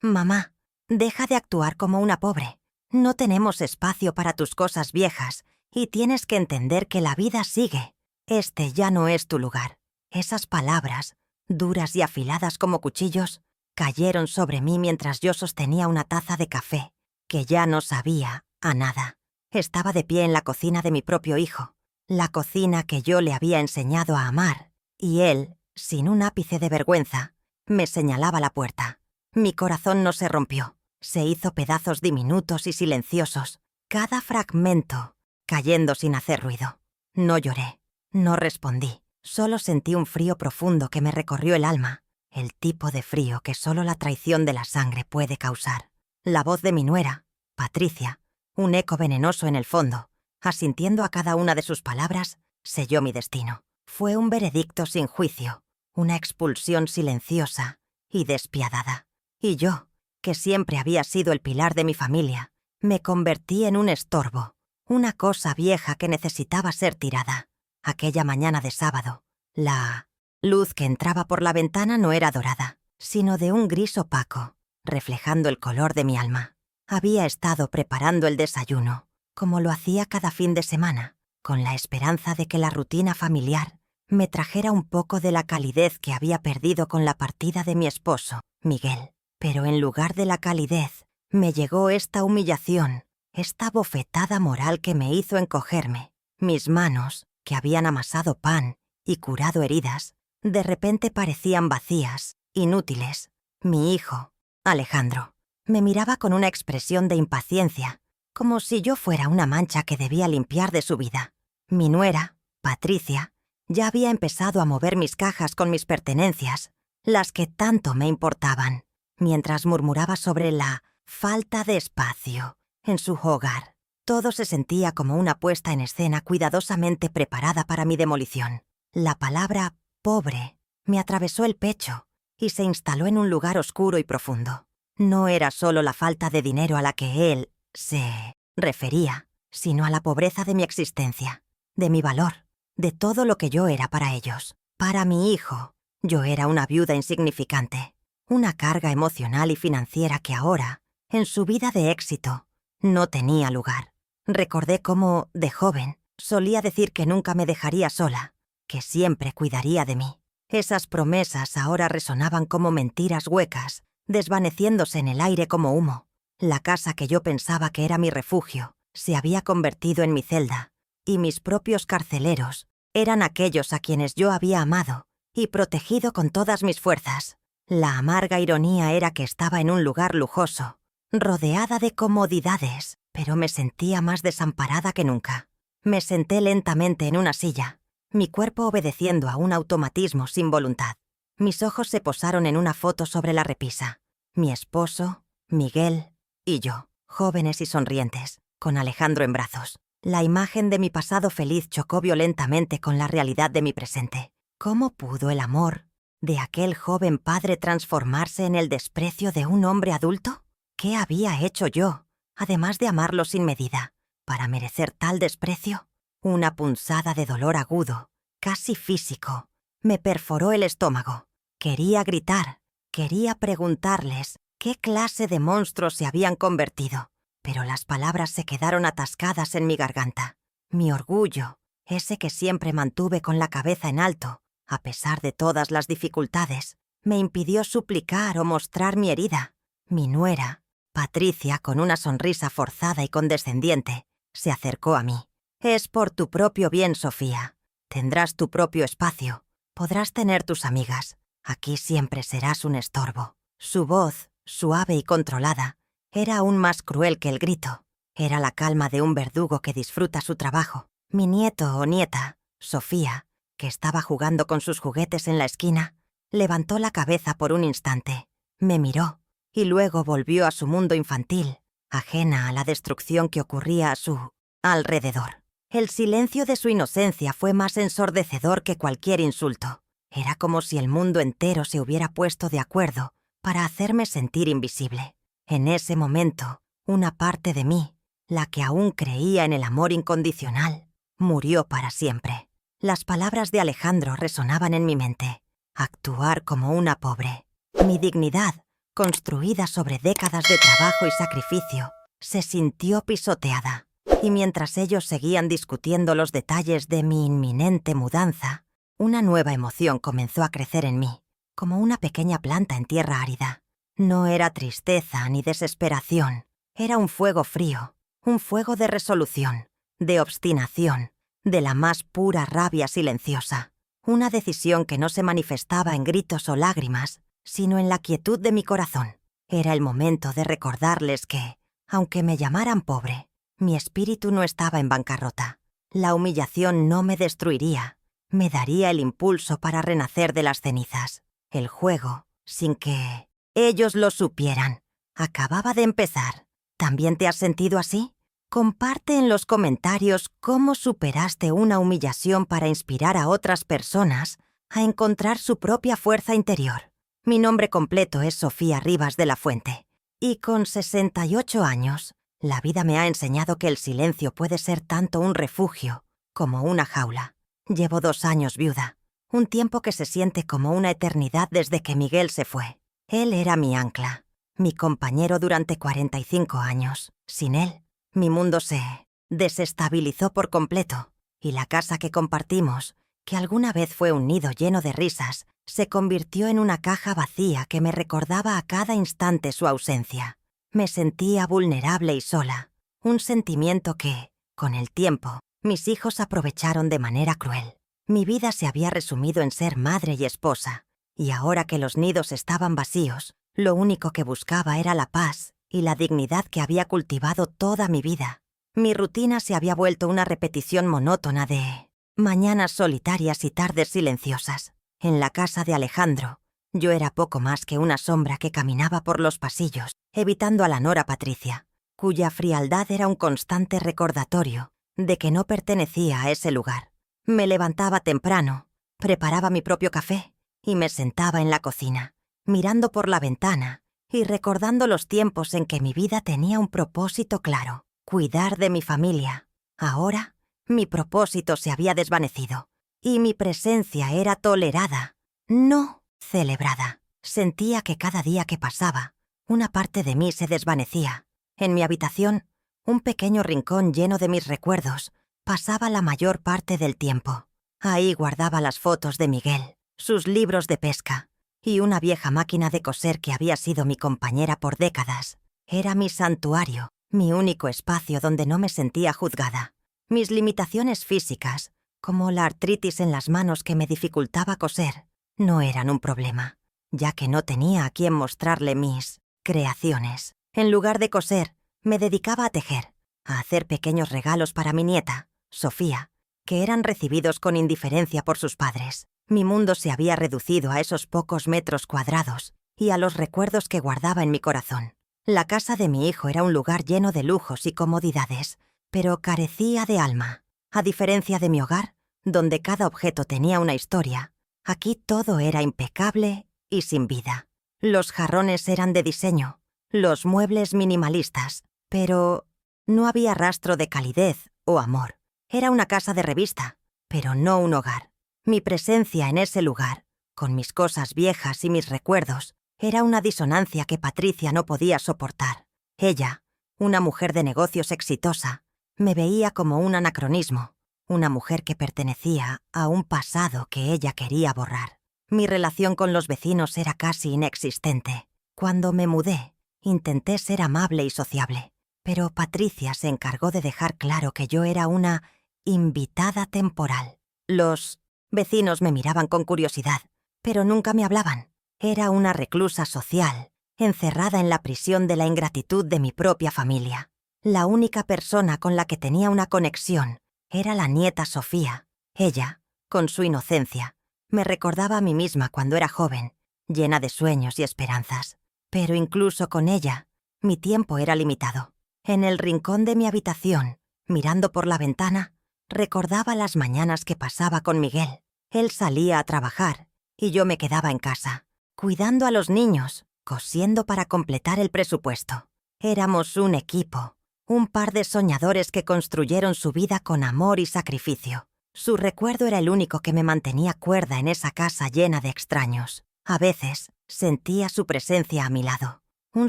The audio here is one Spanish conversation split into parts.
Mamá, deja de actuar como una pobre. No tenemos espacio para tus cosas viejas y tienes que entender que la vida sigue. Este ya no es tu lugar. Esas palabras, duras y afiladas como cuchillos, cayeron sobre mí mientras yo sostenía una taza de café, que ya no sabía a nada. Estaba de pie en la cocina de mi propio hijo, la cocina que yo le había enseñado a amar, y él, sin un ápice de vergüenza, me señalaba la puerta. Mi corazón no se rompió, se hizo pedazos diminutos y silenciosos, cada fragmento cayendo sin hacer ruido. No lloré, no respondí, solo sentí un frío profundo que me recorrió el alma, el tipo de frío que solo la traición de la sangre puede causar. La voz de mi nuera, Patricia, un eco venenoso en el fondo, asintiendo a cada una de sus palabras, selló mi destino. Fue un veredicto sin juicio, una expulsión silenciosa y despiadada. Y yo, que siempre había sido el pilar de mi familia, me convertí en un estorbo, una cosa vieja que necesitaba ser tirada. Aquella mañana de sábado, la luz que entraba por la ventana no era dorada, sino de un gris opaco, reflejando el color de mi alma. Había estado preparando el desayuno, como lo hacía cada fin de semana, con la esperanza de que la rutina familiar me trajera un poco de la calidez que había perdido con la partida de mi esposo, Miguel. Pero en lugar de la calidez, me llegó esta humillación, esta bofetada moral que me hizo encogerme. Mis manos, que habían amasado pan y curado heridas, de repente parecían vacías, inútiles. Mi hijo, Alejandro, me miraba con una expresión de impaciencia, como si yo fuera una mancha que debía limpiar de su vida. Mi nuera, Patricia, ya había empezado a mover mis cajas con mis pertenencias, las que tanto me importaban, mientras murmuraba sobre la falta de espacio en su hogar. Todo se sentía como una puesta en escena cuidadosamente preparada para mi demolición. La palabra pobre me atravesó el pecho y se instaló en un lugar oscuro y profundo. No era solo la falta de dinero a la que él se refería, sino a la pobreza de mi existencia, de mi valor, de todo lo que yo era para ellos. Para mi hijo, yo era una viuda insignificante, una carga emocional y financiera que ahora, en su vida de éxito, no tenía lugar. Recordé cómo, de joven, solía decir que nunca me dejaría sola, que siempre cuidaría de mí. Esas promesas ahora resonaban como mentiras huecas, desvaneciéndose en el aire como humo. La casa que yo pensaba que era mi refugio se había convertido en mi celda, y mis propios carceleros eran aquellos a quienes yo había amado y protegido con todas mis fuerzas. La amarga ironía era que estaba en un lugar lujoso, rodeada de comodidades, pero me sentía más desamparada que nunca. Me senté lentamente en una silla, mi cuerpo obedeciendo a un automatismo sin voluntad. Mis ojos se posaron en una foto sobre la repisa. Mi esposo, Miguel y yo, jóvenes y sonrientes, con Alejandro en brazos. La imagen de mi pasado feliz chocó violentamente con la realidad de mi presente. ¿Cómo pudo el amor de aquel joven padre transformarse en el desprecio de un hombre adulto? ¿Qué había hecho yo, además de amarlo sin medida, para merecer tal desprecio? Una punzada de dolor agudo, casi físico, me perforó el estómago. Quería gritar, quería preguntarles qué clase de monstruos se habían convertido, pero las palabras se quedaron atascadas en mi garganta. Mi orgullo, ese que siempre mantuve con la cabeza en alto, a pesar de todas las dificultades, me impidió suplicar o mostrar mi herida. Mi nuera, Patricia, con una sonrisa forzada y condescendiente, se acercó a mí. «Es por tu propio bien, Sofía. Tendrás tu propio espacio. Podrás tener tus amigas. Aquí siempre serás un estorbo». Su voz, suave y controlada, era aún más cruel que el grito. Era la calma de un verdugo que disfruta su trabajo. Mi nieto o nieta, Sofía, que estaba jugando con sus juguetes en la esquina, levantó la cabeza por un instante, me miró y luego volvió a su mundo infantil, ajena a la destrucción que ocurría a su alrededor. El silencio de su inocencia fue más ensordecedor que cualquier insulto. Era como si el mundo entero se hubiera puesto de acuerdo para hacerme sentir invisible. En ese momento, una parte de mí, la que aún creía en el amor incondicional, murió para siempre. Las palabras de Alejandro resonaban en mi mente. Actuar como una pobre. Mi dignidad, construida sobre décadas de trabajo y sacrificio, se sintió pisoteada. Y mientras ellos seguían discutiendo los detalles de mi inminente mudanza, una nueva emoción comenzó a crecer en mí, como una pequeña planta en tierra árida. No era tristeza ni desesperación, era un fuego frío, un fuego de resolución, de obstinación, de la más pura rabia silenciosa. Una decisión que no se manifestaba en gritos o lágrimas, sino en la quietud de mi corazón. Era el momento de recordarles que, aunque me llamaran pobre, mi espíritu no estaba en bancarrota. La humillación no me destruiría, me daría el impulso para renacer de las cenizas. El juego, sin que ellos lo supieran, acababa de empezar. ¿También te has sentido así? Comparte en los comentarios cómo superaste una humillación para inspirar a otras personas a encontrar su propia fuerza interior. Mi nombre completo es Sofía Rivas de la Fuente, y con 68 años, la vida me ha enseñado que el silencio puede ser tanto un refugio como una jaula. Llevo 2 años viuda, un tiempo que se siente como una eternidad desde que Miguel se fue. Él era mi ancla, mi compañero durante 45 años. Sin él, mi mundo se desestabilizó por completo, y la casa que compartimos, que alguna vez fue un nido lleno de risas, se convirtió en una caja vacía que me recordaba a cada instante su ausencia. Me sentía vulnerable y sola, un sentimiento que, con el tiempo, mis hijos aprovecharon de manera cruel. Mi vida se había resumido en ser madre y esposa, y ahora que los nidos estaban vacíos, lo único que buscaba era la paz y la dignidad que había cultivado toda mi vida. Mi rutina se había vuelto una repetición monótona de mañanas solitarias y tardes silenciosas. En la casa de Alejandro, yo era poco más que una sombra que caminaba por los pasillos, evitando a la nora Patricia, cuya frialdad era un constante recordatorio de que no pertenecía a ese lugar. Me levantaba temprano, preparaba mi propio café y me sentaba en la cocina, mirando por la ventana y recordando los tiempos en que mi vida tenía un propósito claro: cuidar de mi familia. Ahora, mi propósito se había desvanecido y mi presencia era tolerada, no celebrada. Sentía que cada día que pasaba, una parte de mí se desvanecía. En mi habitación, un pequeño rincón lleno de mis recuerdos, pasaba la mayor parte del tiempo. Ahí guardaba las fotos de Miguel, sus libros de pesca y una vieja máquina de coser que había sido mi compañera por décadas. Era mi santuario, mi único espacio donde no me sentía juzgada. Mis limitaciones físicas, como la artritis en las manos que me dificultaba coser, no eran un problema, ya que no tenía a quien mostrarle mis creaciones. En lugar de coser, me dedicaba a tejer, a hacer pequeños regalos para mi nieta, Sofía, que eran recibidos con indiferencia por sus padres. Mi mundo se había reducido a esos pocos metros cuadrados y a los recuerdos que guardaba en mi corazón. La casa de mi hijo era un lugar lleno de lujos y comodidades, pero carecía de alma. A diferencia de mi hogar, donde cada objeto tenía una historia, aquí todo era impecable y sin vida. Los jarrones eran de diseño, los muebles minimalistas, pero no había rastro de calidez o amor. Era una casa de revista, pero no un hogar. Mi presencia en ese lugar, con mis cosas viejas y mis recuerdos, era una disonancia que Patricia no podía soportar. Ella, una mujer de negocios exitosa, me veía como un anacronismo, una mujer que pertenecía a un pasado que ella quería borrar. Mi relación con los vecinos era casi inexistente. Cuando me mudé, intenté ser amable y sociable, pero Patricia se encargó de dejar claro que yo era una invitada temporal. Los vecinos me miraban con curiosidad, pero nunca me hablaban. Era una reclusa social, encerrada en la prisión de la ingratitud de mi propia familia. La única persona con la que tenía una conexión era la nieta Sofía. Ella, con su inocencia, me recordaba a mí misma cuando era joven, llena de sueños y esperanzas. Pero incluso con ella, mi tiempo era limitado. En el rincón de mi habitación, mirando por la ventana, recordaba las mañanas que pasaba con Miguel. Él salía a trabajar y yo me quedaba en casa, cuidando a los niños, cosiendo para completar el presupuesto. Éramos un equipo, un par de soñadores que construyeron su vida con amor y sacrificio. Su recuerdo era el único que me mantenía cuerda en esa casa llena de extraños. A veces sentía su presencia a mi lado, un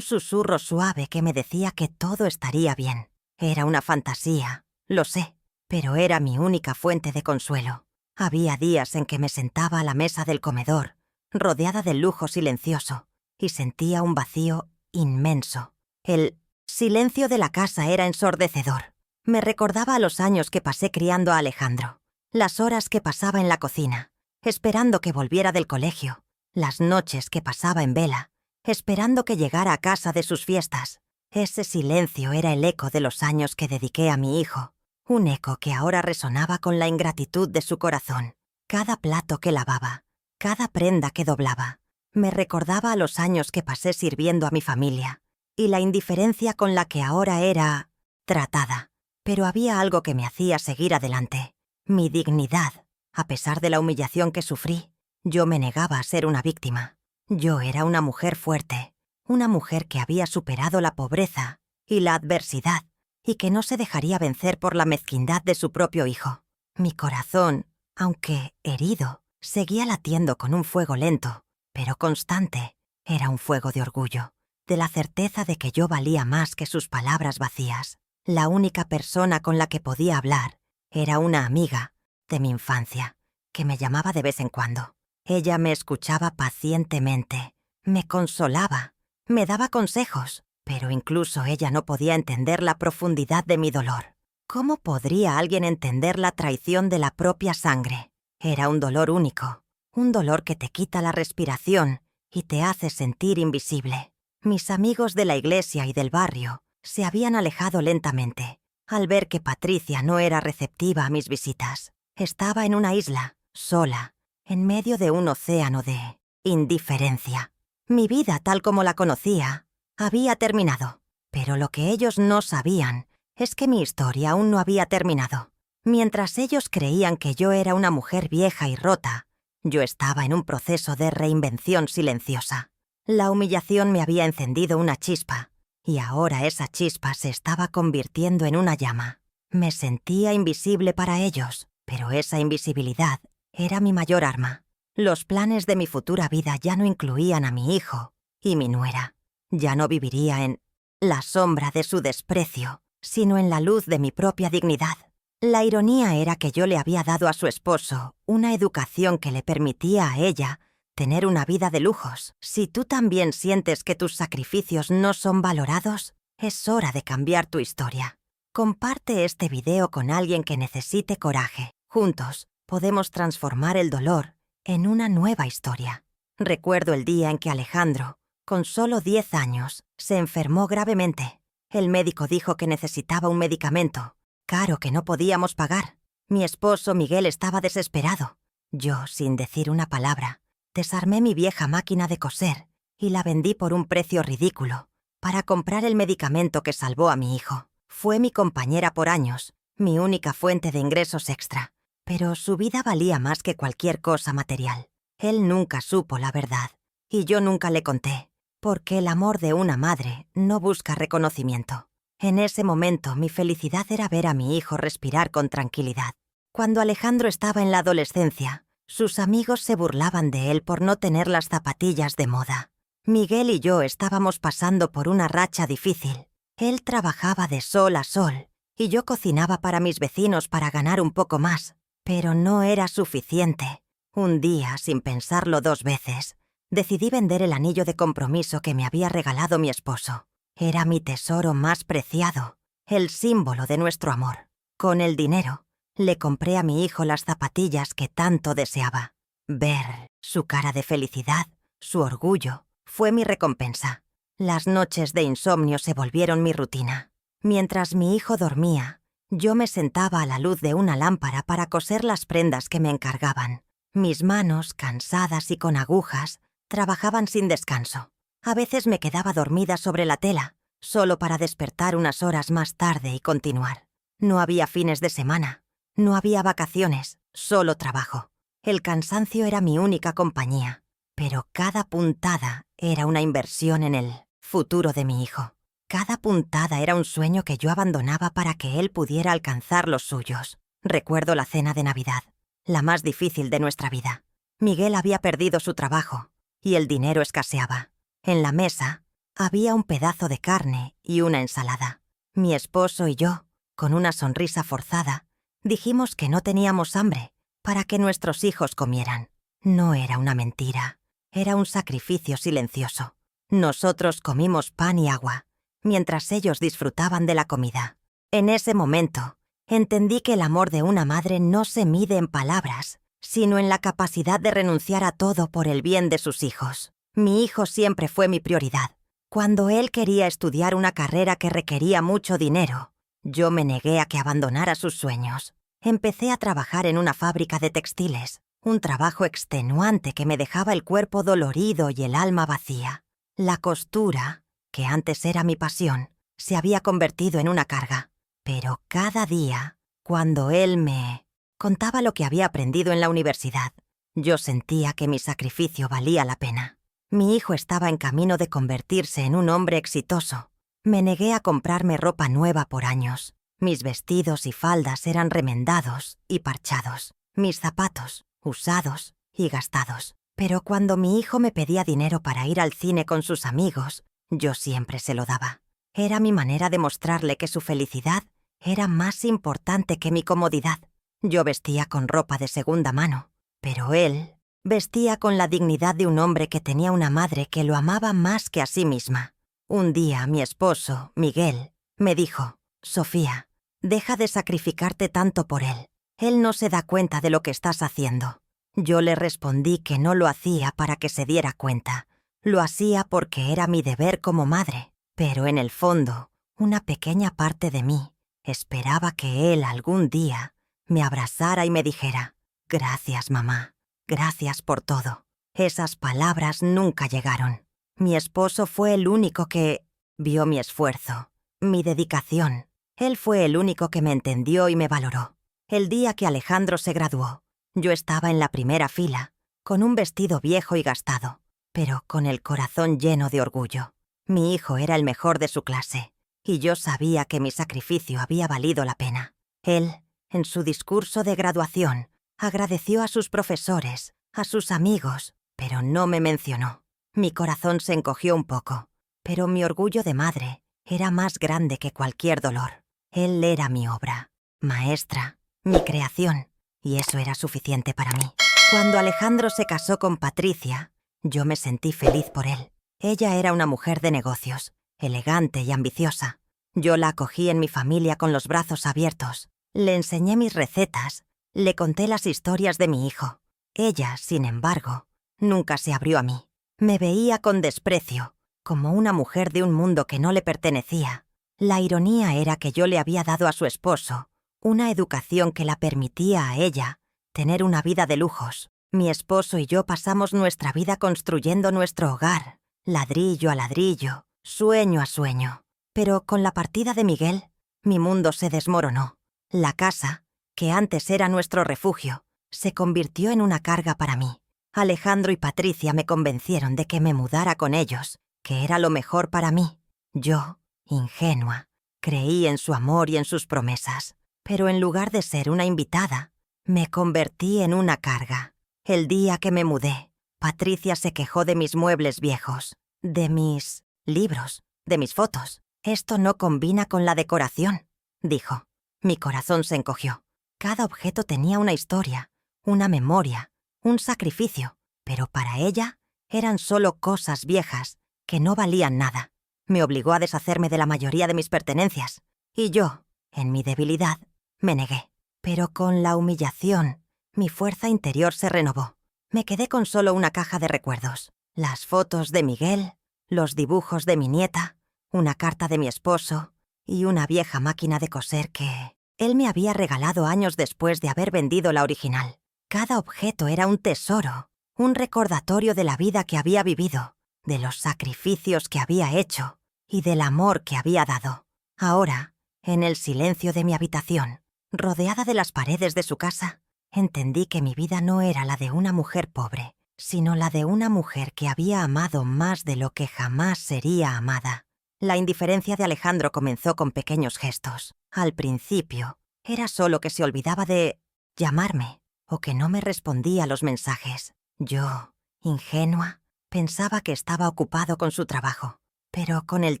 susurro suave que me decía que todo estaría bien. Era una fantasía, lo sé, pero era mi única fuente de consuelo. Había días en que me sentaba a la mesa del comedor, rodeada del lujo silencioso, y sentía un vacío inmenso. El silencio de la casa era ensordecedor. Me recordaba a los años que pasé criando a Alejandro, las horas que pasaba en la cocina, esperando que volviera del colegio, las noches que pasaba en vela, esperando que llegara a casa de sus fiestas. Ese silencio era el eco de los años que dediqué a mi hijo, un eco que ahora resonaba con la ingratitud de su corazón. Cada plato que lavaba, cada prenda que doblaba, me recordaba a los años que pasé sirviendo a mi familia y la indiferencia con la que ahora era tratada. Pero había algo que me hacía seguir adelante, mi dignidad. A pesar de la humillación que sufrí, yo me negaba a ser una víctima. Yo era una mujer fuerte, una mujer que había superado la pobreza y la adversidad y que no se dejaría vencer por la mezquindad de su propio hijo. Mi corazón, aunque herido, seguía latiendo con un fuego lento, pero constante. Era un fuego de orgullo, de la certeza de que yo valía más que sus palabras vacías. La única persona con la que podía hablar era una amiga de mi infancia, que me llamaba de vez en cuando. Ella me escuchaba pacientemente, me consolaba, me daba consejos, pero incluso ella no podía entender la profundidad de mi dolor. ¿Cómo podría alguien entender la traición de la propia sangre? Era un dolor único, un dolor que te quita la respiración y te hace sentir invisible. Mis amigos de la iglesia y del barrio se habían alejado lentamente al ver que Patricia no era receptiva a mis visitas. Estaba en una isla, sola, en medio de un océano de indiferencia. Mi vida, tal como la conocía, había terminado, pero lo que ellos no sabían es que mi historia aún no había terminado. Mientras ellos creían que yo era una mujer vieja y rota, yo estaba en un proceso de reinvención silenciosa. La humillación me había encendido una chispa, y ahora esa chispa se estaba convirtiendo en una llama. Me sentía invisible para ellos, pero esa invisibilidad era mi mayor arma. Los planes de mi futura vida ya no incluían a mi hijo y mi nuera. Ya no viviría en la sombra de su desprecio, sino en la luz de mi propia dignidad. La ironía era que yo le había dado a su esposo una educación que le permitía a ella tener una vida de lujos. Si tú también sientes que tus sacrificios no son valorados, es hora de cambiar tu historia. Comparte este video con alguien que necesite coraje. Juntos podemos transformar el dolor en una nueva historia. Recuerdo el día en que Alejandro, con solo 10 años, se enfermó gravemente. El médico dijo que necesitaba un medicamento, caro que no podíamos pagar. Mi esposo Miguel estaba desesperado. Yo, sin decir una palabra, desarmé mi vieja máquina de coser y la vendí por un precio ridículo para comprar el medicamento que salvó a mi hijo. Fue mi compañera por años, mi única fuente de ingresos extra, pero su vida valía más que cualquier cosa material. Él nunca supo la verdad, y yo nunca le conté, porque el amor de una madre no busca reconocimiento. En ese momento mi felicidad era ver a mi hijo respirar con tranquilidad. Cuando Alejandro estaba en la adolescencia, sus amigos se burlaban de él por no tener las zapatillas de moda. Miguel y yo estábamos pasando por una racha difícil. Él trabajaba de sol a sol y yo cocinaba para mis vecinos para ganar un poco más, pero no era suficiente. Un día, sin pensarlo 2 veces, decidí vender el anillo de compromiso que me había regalado mi esposo. Era mi tesoro más preciado, el símbolo de nuestro amor. Con el dinero, le compré a mi hijo las zapatillas que tanto deseaba. Ver su cara de felicidad, su orgullo, fue mi recompensa. Las noches de insomnio se volvieron mi rutina. Mientras mi hijo dormía, yo me sentaba a la luz de una lámpara para coser las prendas que me encargaban. Mis manos, cansadas y con agujas, trabajaban sin descanso. A veces me quedaba dormida sobre la tela, solo para despertar unas horas más tarde y continuar. No había fines de semana, no había vacaciones, solo trabajo. El cansancio era mi única compañía, pero cada puntada era una inversión en el futuro de mi hijo. Cada puntada era un sueño que yo abandonaba para que él pudiera alcanzar los suyos. Recuerdo la cena de Navidad, la más difícil de nuestra vida. Miguel había perdido su trabajo. y el dinero escaseaba. En la mesa había un pedazo de carne y una ensalada. Mi esposo y yo, con una sonrisa forzada, dijimos que no teníamos hambre para que nuestros hijos comieran. No era una mentira, era un sacrificio silencioso. Nosotros comimos pan y agua, mientras ellos disfrutaban de la comida. En ese momento, entendí que el amor de una madre no se mide en palabras, sino en la capacidad de renunciar a todo por el bien de sus hijos. Mi hijo siempre fue mi prioridad. Cuando él quería estudiar una carrera que requería mucho dinero, yo me negué a que abandonara sus sueños. Empecé a trabajar en una fábrica de textiles, un trabajo extenuante que me dejaba el cuerpo dolorido y el alma vacía. La costura, que antes era mi pasión, se había convertido en una carga. Pero cada día, cuando él me contaba lo que había aprendido en la universidad, yo sentía que mi sacrificio valía la pena. Mi hijo estaba en camino de convertirse en un hombre exitoso. Me negué a comprarme ropa nueva por años. Mis vestidos y faldas eran remendados y parchados. Mis zapatos, usados y gastados. Pero cuando mi hijo me pedía dinero para ir al cine con sus amigos, yo siempre se lo daba. Era mi manera de mostrarle que su felicidad era más importante que mi comodidad. Yo vestía con ropa de segunda mano, pero él vestía con la dignidad de un hombre que tenía una madre que lo amaba más que a sí misma. Un día mi esposo, Miguel, me dijo: «Sofía, deja de sacrificarte tanto por él. Él no se da cuenta de lo que estás haciendo». Yo le respondí que no lo hacía para que se diera cuenta. Lo hacía porque era mi deber como madre. Pero en el fondo, una pequeña parte de mí esperaba que él algún día me abrazara y me dijera: «Gracias, mamá. Gracias por todo». Esas palabras nunca llegaron. Mi esposo fue el único que vio mi esfuerzo, mi dedicación. Él fue el único que me entendió y me valoró. El día que Alejandro se graduó, yo estaba en la primera fila, con un vestido viejo y gastado, pero con el corazón lleno de orgullo. Mi hijo era el mejor de su clase, y yo sabía que mi sacrificio había valido la pena. Él, en su discurso de graduación, agradeció a sus profesores, a sus amigos, pero no me mencionó. Mi corazón se encogió un poco, pero mi orgullo de madre era más grande que cualquier dolor. Él era mi obra, maestra, mi creación, y eso era suficiente para mí. Cuando Alejandro se casó con Patricia, yo me sentí feliz por él. Ella era una mujer de negocios, elegante y ambiciosa. Yo la acogí en mi familia con los brazos abiertos. Le enseñé mis recetas, le conté las historias de mi hijo. Ella, sin embargo, nunca se abrió a mí. Me veía con desprecio, como una mujer de un mundo que no le pertenecía. La ironía era que yo le había dado a su esposo una educación que la permitía a ella tener una vida de lujos. Mi esposo y yo pasamos nuestra vida construyendo nuestro hogar, ladrillo a ladrillo, sueño a sueño. Pero con la partida de Miguel, mi mundo se desmoronó. La casa, que antes era nuestro refugio, se convirtió en una carga para mí. Alejandro y Patricia me convencieron de que me mudara con ellos, que era lo mejor para mí. Yo, ingenua, creí en su amor y en sus promesas. Pero en lugar de ser una invitada, me convertí en una carga. El día que me mudé, Patricia se quejó de mis muebles viejos, de mis libros, de mis fotos. «Esto no combina con la decoración», dijo. Mi corazón se encogió. Cada objeto tenía una historia, una memoria, un sacrificio, pero para ella eran solo cosas viejas que no valían nada. Me obligó a deshacerme de la mayoría de mis pertenencias, y yo, en mi debilidad, me negué. Pero con la humillación, mi fuerza interior se renovó. Me quedé con solo una caja de recuerdos: las fotos de Miguel, los dibujos de mi nieta, una carta de mi esposo y una vieja máquina de coser que él me había regalado años después de haber vendido la original. Cada objeto era un tesoro, un recordatorio de la vida que había vivido, de los sacrificios que había hecho y del amor que había dado. Ahora, en el silencio de mi habitación, rodeada de las paredes de su casa, entendí que mi vida no era la de una mujer pobre, sino la de una mujer que había amado más de lo que jamás sería amada. La indiferencia de Alejandro comenzó con pequeños gestos. Al principio, era solo que se olvidaba de llamarme o que no me respondía a los mensajes. Yo, ingenua, Pensaba que estaba ocupado con su trabajo, pero con el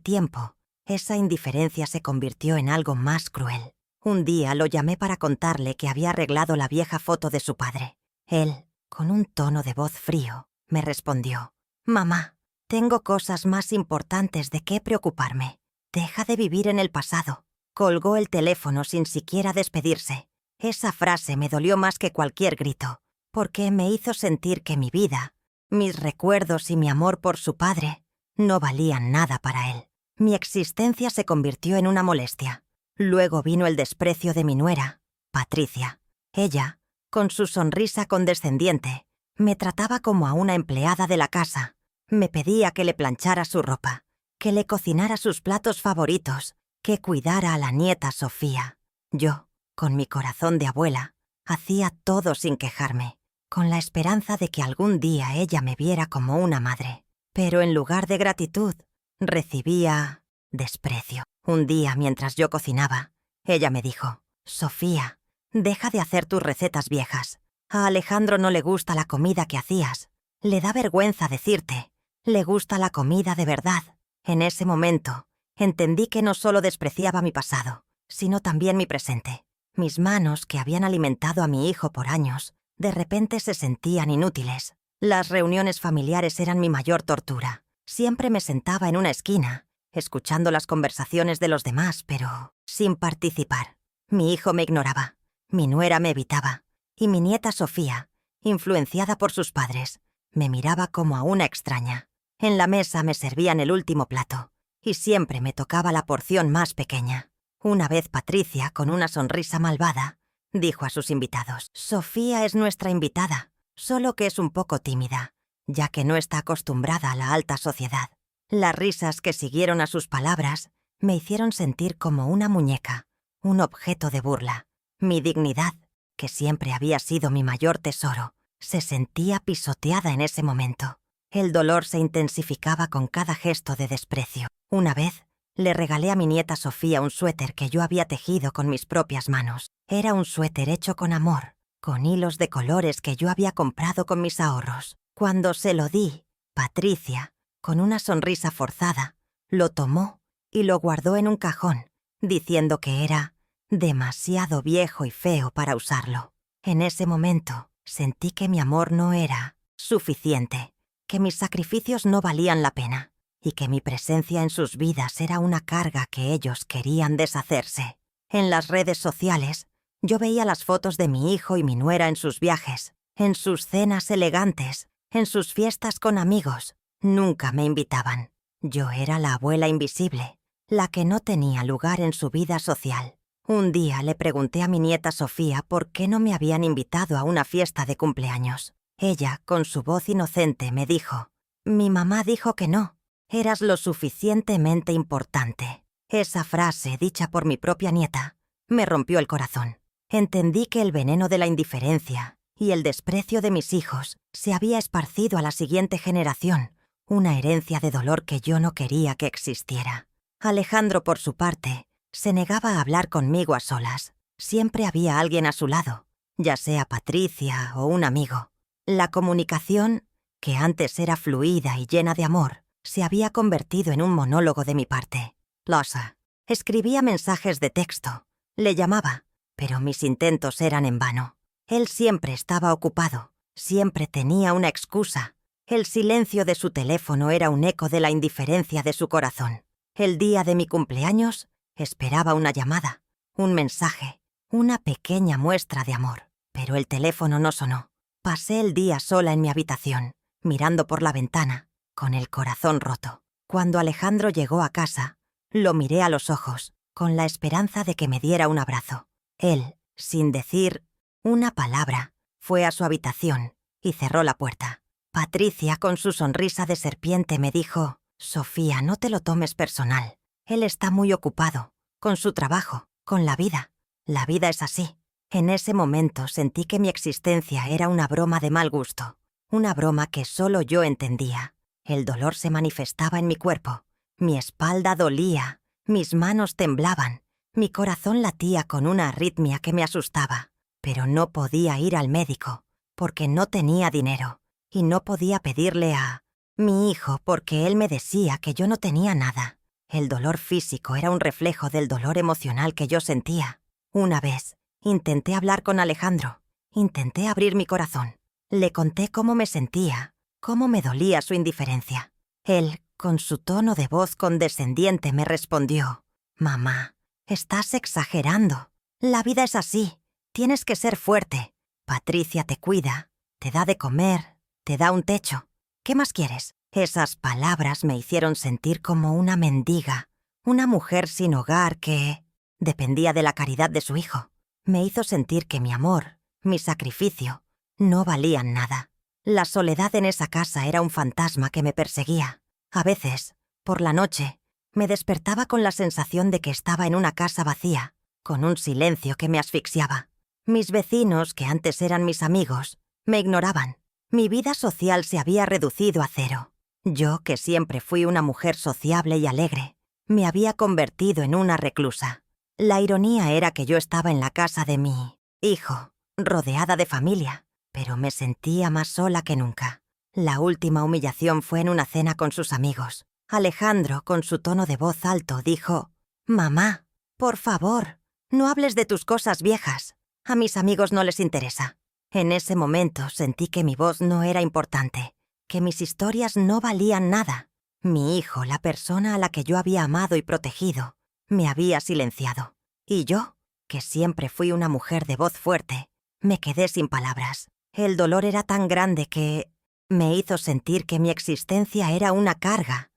tiempo, esa indiferencia se convirtió en algo más cruel. Un día lo llamé para contarle que había arreglado la vieja foto de su padre. Él, con un tono de voz frío, me respondió: «Mamá, tengo cosas más importantes de qué preocuparme. Deja de vivir en el pasado». Colgó el teléfono sin siquiera despedirse. Esa frase me dolió más que cualquier grito, porque me hizo sentir que mi vida, mis recuerdos y mi amor por su padre no valían nada para él. Mi existencia se convirtió en una molestia. Luego vino el desprecio de mi nuera, Patricia. Ella, con su sonrisa condescendiente, me trataba como a una empleada de la casa. Me pedía que le planchara su ropa, que le cocinara sus platos favoritos, que cuidara a la nieta Sofía. Yo, con mi corazón de abuela, hacía todo sin quejarme, con la esperanza de que algún día ella me viera como una madre. Pero en lugar de gratitud, recibía desprecio. Un día, mientras yo cocinaba, ella me dijo: «Sofía, deja de hacer tus recetas viejas. A Alejandro no le gusta la comida que hacías. Le da vergüenza decirte. Le gusta la comida de verdad». En ese momento, entendí que no solo despreciaba mi pasado, sino también mi presente. Mis manos, que habían alimentado a mi hijo por años, de repente se sentían inútiles. Las reuniones familiares eran mi mayor tortura. Siempre me sentaba en una esquina, escuchando las conversaciones de los demás, pero sin participar. Mi hijo me ignoraba, mi nuera me evitaba, y mi nieta Sofía, influenciada por sus padres, me miraba como a una extraña. En la mesa me servían el último plato, y siempre me tocaba la porción más pequeña. Una vez Patricia, con una sonrisa malvada, dijo a sus invitados: «Sofía es nuestra invitada, solo que es un poco tímida, ya que no está acostumbrada a la alta sociedad». Las risas que siguieron a sus palabras me hicieron sentir como una muñeca, un objeto de burla. Mi dignidad, que siempre había sido mi mayor tesoro, se sentía pisoteada en ese momento. El dolor se intensificaba con cada gesto de desprecio. Una vez, le regalé a mi nieta Sofía un suéter que yo había tejido con mis propias manos. Era un suéter hecho con amor, con hilos de colores que yo había comprado con mis ahorros. Cuando se lo di, Patricia, con una sonrisa forzada, lo tomó y lo guardó en un cajón, diciendo que era demasiado viejo y feo para usarlo. En ese momento, sentí que mi amor no era suficiente, que mis sacrificios no valían la pena, y que mi presencia en sus vidas era una carga que ellos querían deshacerse. En las redes sociales, yo veía las fotos de mi hijo y mi nuera en sus viajes, en sus cenas elegantes, en sus fiestas con amigos. Nunca me invitaban. Yo era la abuela invisible, la que no tenía lugar en su vida social. Un día le pregunté a mi nieta Sofía por qué no me habían invitado a una fiesta de cumpleaños. Ella, con su voz inocente, me dijo: «Mi mamá dijo que no. Eras lo suficientemente importante». Esa frase, dicha por mi propia nieta, me rompió el corazón. Entendí que el veneno de la indiferencia y el desprecio de mis hijos se había esparcido a la siguiente generación, una herencia de dolor que yo no quería que existiera. Alejandro, por su parte, se negaba a hablar conmigo a solas. Siempre había alguien a su lado, ya sea Patricia o un amigo. La comunicación, que antes era fluida y llena de amor, se había convertido en un monólogo de mi parte. Losa. Escribía mensajes de texto, le llamaba, pero mis intentos eran en vano. Él siempre estaba ocupado, siempre tenía una excusa. El silencio de su teléfono era un eco de la indiferencia de su corazón. El día de mi cumpleaños, esperaba una llamada, un mensaje, una pequeña muestra de amor, pero el teléfono no sonó. Pasé el día sola en mi habitación, mirando por la ventana, con el corazón roto. Cuando Alejandro llegó a casa, lo miré a los ojos, con la esperanza de que me diera un abrazo. Él, sin decir una palabra, fue a su habitación y cerró la puerta. Patricia, con su sonrisa de serpiente, me dijo: «Sofía, no te lo tomes personal. Él está muy ocupado, con su trabajo, con la vida. La vida es así». En ese momento sentí que mi existencia era una broma de mal gusto, una broma que solo yo entendía. El dolor se manifestaba en mi cuerpo, mi espalda dolía, mis manos temblaban, mi corazón latía con una arritmia que me asustaba, pero no podía ir al médico, porque no tenía dinero, y no podía pedirle a Mi hijo, porque él me decía que yo no tenía nada. El dolor físico era un reflejo del dolor emocional que yo sentía. Una vez, intenté hablar con Alejandro. Intenté abrir mi corazón. Le conté cómo me sentía, cómo me dolía su indiferencia. Él, con su tono de voz condescendiente, me respondió: «Mamá, estás exagerando. La vida es así. Tienes que ser fuerte. Patricia te cuida, te da de comer, te da un techo. ¿Qué más quieres?». Esas palabras me hicieron sentir como una mendiga, una mujer sin hogar que dependía de la caridad de su hijo. Me hizo sentir que mi amor, mi sacrificio, no valían nada. La soledad en esa casa era un fantasma que me perseguía. A veces, por la noche, me despertaba con la sensación de que estaba en una casa vacía, con un silencio que me asfixiaba. Mis vecinos, que antes eran mis amigos, me ignoraban. Mi vida social se había reducido a cero. Yo, que siempre fui una mujer sociable y alegre, me había convertido en una reclusa. La ironía era que yo estaba en la casa de mi hijo, rodeada de familia, pero me sentía más sola que nunca. La última humillación fue en una cena con sus amigos. Alejandro, con su tono de voz alto, dijo: «Mamá, por favor, no hables de tus cosas viejas. A mis amigos no les interesa». En ese momento sentí que mi voz no era importante, que mis historias no valían nada. Mi hijo, la persona a la que yo había amado y protegido, me había silenciado. Y yo, que siempre fui una mujer de voz fuerte, me quedé sin palabras. El dolor era tan grande que me hizo sentir que mi existencia era una carga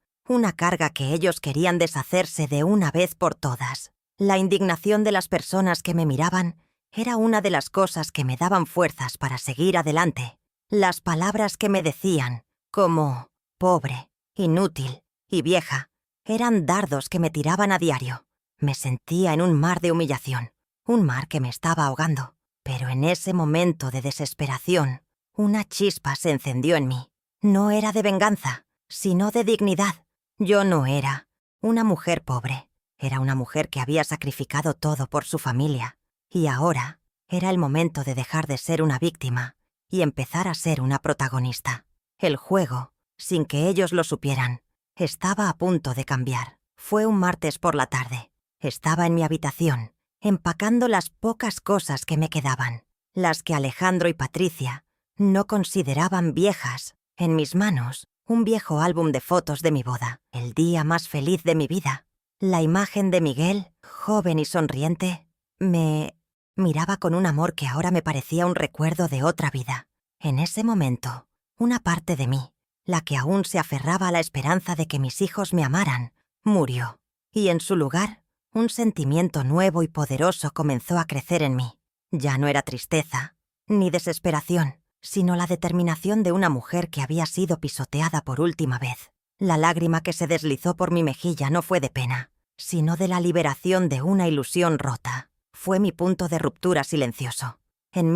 que ellos querían deshacerse de una vez por todas. La indignación de las personas que me miraban era una de las cosas que me daban fuerzas para seguir adelante. Las palabras que me decían, como pobre, inútil y vieja, eran dardos que me tiraban a diario. Me sentía en un mar de humillación, un mar que me estaba ahogando. Pero en ese momento de desesperación, una chispa se encendió en mí. No era de venganza, sino de dignidad. Yo no era una mujer pobre. Era una mujer que había sacrificado todo por su familia. Y ahora era el momento de dejar de ser una víctima y empezar a ser una protagonista. El juego, sin que ellos lo supieran, estaba a punto de cambiar. Fue un martes por la tarde. Estaba en mi habitación, empacando las pocas cosas que me quedaban, las que Alejandro y Patricia no consideraban viejas. En mis manos, un viejo álbum de fotos de mi boda, el día más feliz de mi vida. La imagen de Miguel, joven y sonriente, me miraba con un amor que ahora me parecía un recuerdo de otra vida. En ese momento, una parte de mí, la que aún se aferraba a la esperanza de que mis hijos me amaran, murió. Y en su lugar, un sentimiento nuevo y poderoso comenzó a crecer en mí. Ya no era tristeza, ni desesperación, sino la determinación de una mujer que había sido pisoteada por última vez. La lágrima que se deslizó por mi mejilla no fue de pena, sino de la liberación de una ilusión rota. Fue mi punto de ruptura silencioso. En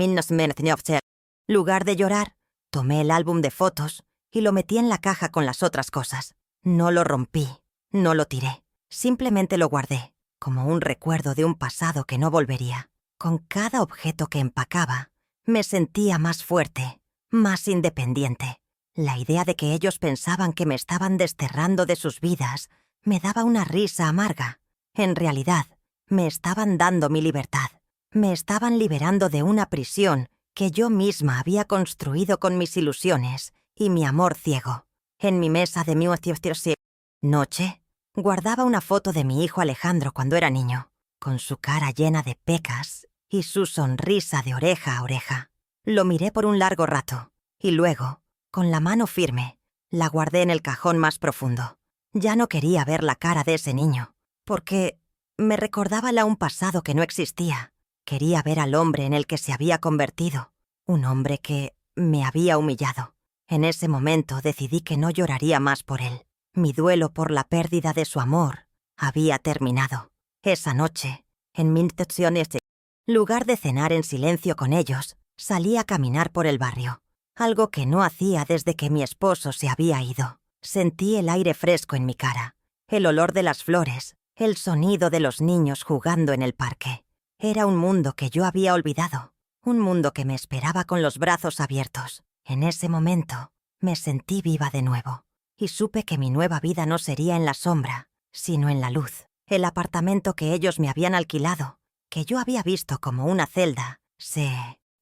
lugar de llorar, tomé el álbum de fotos y lo metí en la caja con las otras cosas. No lo rompí, no lo tiré, simplemente lo guardé, como un recuerdo de un pasado que no volvería. Con cada objeto que empacaba, me sentía más fuerte, más independiente. La idea de que ellos pensaban que me estaban desterrando de sus vidas me daba una risa amarga. En realidad, me estaban dando mi libertad. Me estaban liberando de una prisión que yo misma había construido con mis ilusiones y mi amor ciego. En mi mesa de noche, guardaba una foto de mi hijo Alejandro cuando era niño, con su cara llena de pecas y su sonrisa de oreja a oreja. Lo miré por un largo rato, y luego, con la mano firme, la guardé en el cajón más profundo. Ya no quería ver la cara de ese niño, porque me recordaba un pasado que no existía. Quería ver al hombre en el que se había convertido, un hombre que me había humillado. En ese momento decidí que no lloraría más por él. Mi duelo por la pérdida de su amor había terminado. Esa noche, en mi lugar de cenar en silencio con ellos, salí a caminar por el barrio, algo que no hacía desde que mi esposo se había ido. Sentí el aire fresco en mi cara, el olor de las flores, el sonido de los niños jugando en el parque. Era un mundo que yo había olvidado, un mundo que me esperaba con los brazos abiertos. En ese momento, me sentí viva de nuevo. y supe que mi nueva vida no sería en la sombra, sino en la luz. El apartamento que ellos me habían alquilado, que yo había visto como una celda, se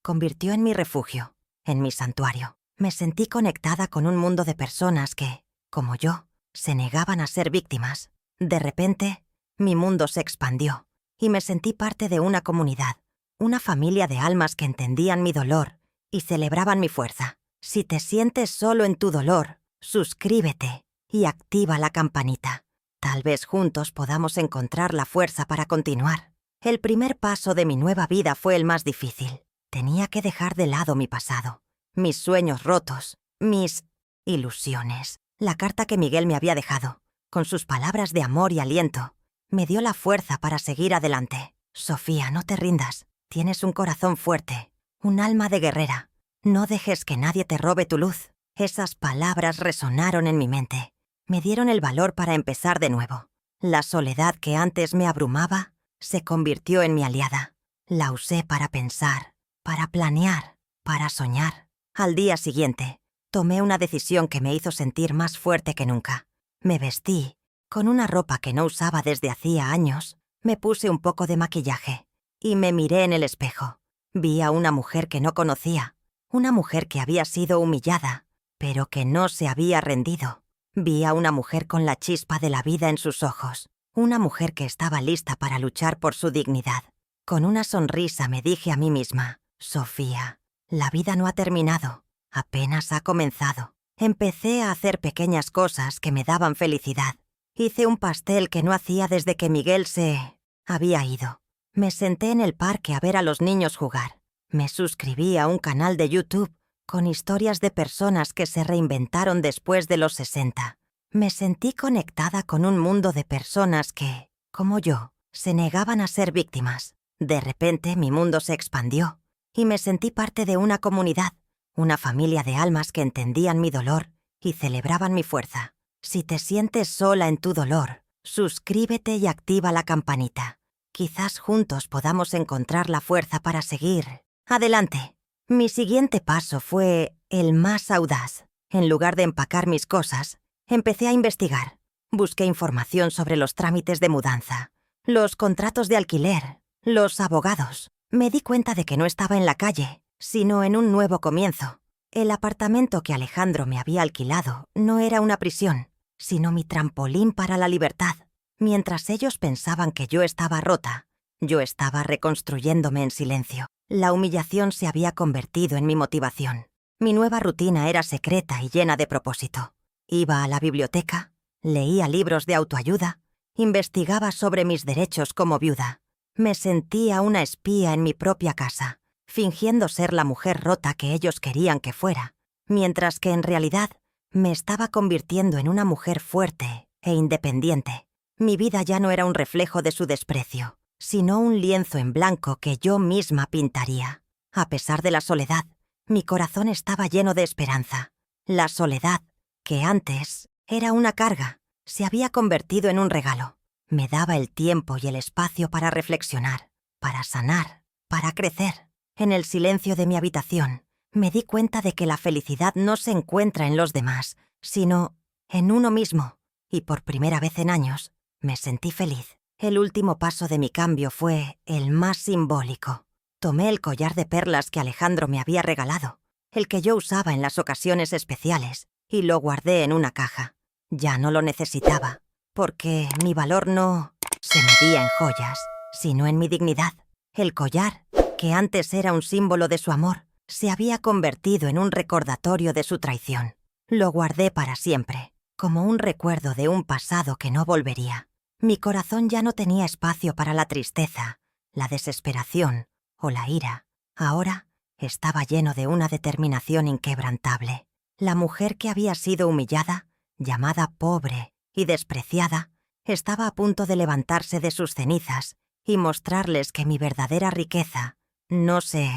convirtió en mi refugio, en mi santuario. Me sentí conectada con un mundo de personas que, como yo, se negaban a ser víctimas. De repente, mi mundo se expandió y me sentí parte de una comunidad, una familia de almas que entendían mi dolor y celebraban mi fuerza. Si te sientes solo en tu dolor, suscríbete y activa la campanita. Tal vez juntos podamos encontrar la fuerza para continuar. El primer paso de mi nueva vida fue el más difícil. Tenía que dejar de lado mi pasado, mis sueños rotos, mis ilusiones. La carta que Miguel me había dejado, con sus palabras de amor y aliento, me dio la fuerza para seguir adelante. Sofía, no te rindas. Tienes un corazón fuerte, un alma de guerrera. No dejes que nadie te robe tu luz. Esas palabras resonaron en mi mente. Me dieron el valor para empezar de nuevo. La soledad que antes me abrumaba se convirtió en mi aliada. La usé para pensar, para planear, para soñar. Al día siguiente, tomé una decisión que me hizo sentir más fuerte que nunca. Me vestí con una ropa que no usaba desde hacía años. Me puse un poco de maquillaje y me miré en el espejo. Vi a una mujer que no conocía, una mujer que había sido humillada, pero que no se había rendido. Vi a una mujer con la chispa de la vida en sus ojos, una mujer que estaba lista para luchar por su dignidad. Con una sonrisa me dije a mí misma, Sofía, la vida no ha terminado, apenas ha comenzado. Empecé a hacer pequeñas cosas que me daban felicidad. Hice un pastel que no hacía desde que Miguel se había ido. Me senté en el parque a ver a los niños jugar. Me suscribí a un canal de YouTube con historias de personas que se reinventaron después de los 60. Me sentí conectada con un mundo de personas que, como yo, se negaban a ser víctimas. De repente mi mundo se expandió y me sentí parte de una comunidad, una familia de almas que entendían mi dolor y celebraban mi fuerza. Si te sientes sola en tu dolor, suscríbete y activa la campanita. Quizás juntos podamos encontrar la fuerza para seguir adelante. Mi siguiente paso fue el más audaz. En lugar de empacar mis cosas, empecé a investigar. Busqué información sobre los trámites de mudanza, los contratos de alquiler, los abogados. Me di cuenta de que no estaba en la calle, sino en un nuevo comienzo. El apartamento que Alejandro me había alquilado no era una prisión, sino mi trampolín para la libertad. Mientras ellos pensaban que yo estaba rota, yo estaba reconstruyéndome en silencio. La humillación se había convertido en mi motivación. Mi nueva rutina era secreta y llena de propósito. Iba a la biblioteca, leía libros de autoayuda, investigaba sobre mis derechos como viuda. Me sentía una espía en mi propia casa, fingiendo ser la mujer rota que ellos querían que fuera, mientras que en realidad me estaba convirtiendo en una mujer fuerte e independiente. Mi vida ya no era un reflejo de su desprecio, sino un lienzo en blanco que yo misma pintaría. A pesar de la soledad, mi corazón estaba lleno de esperanza. La soledad, que antes era una carga, se había convertido en un regalo. Me daba el tiempo y el espacio para reflexionar, para sanar, para crecer. En el silencio de mi habitación, me di cuenta de que la felicidad no se encuentra en los demás, sino en uno mismo. Y por primera vez en años, me sentí feliz. El último paso de mi cambio fue el más simbólico. Tomé el collar de perlas que Alejandro me había regalado, el que yo usaba en las ocasiones especiales, y lo guardé en una caja. Ya no lo necesitaba, porque mi valor no se medía en joyas, sino en mi dignidad. El collar, que antes era un símbolo de su amor, se había convertido en un recordatorio de su traición. Lo guardé para siempre, como un recuerdo de un pasado que no volvería. Mi corazón ya no tenía espacio para la tristeza, la desesperación o la ira. Ahora estaba lleno de una determinación inquebrantable. La mujer que había sido humillada, llamada pobre y despreciada, estaba a punto de levantarse de sus cenizas y mostrarles que mi verdadera riqueza no se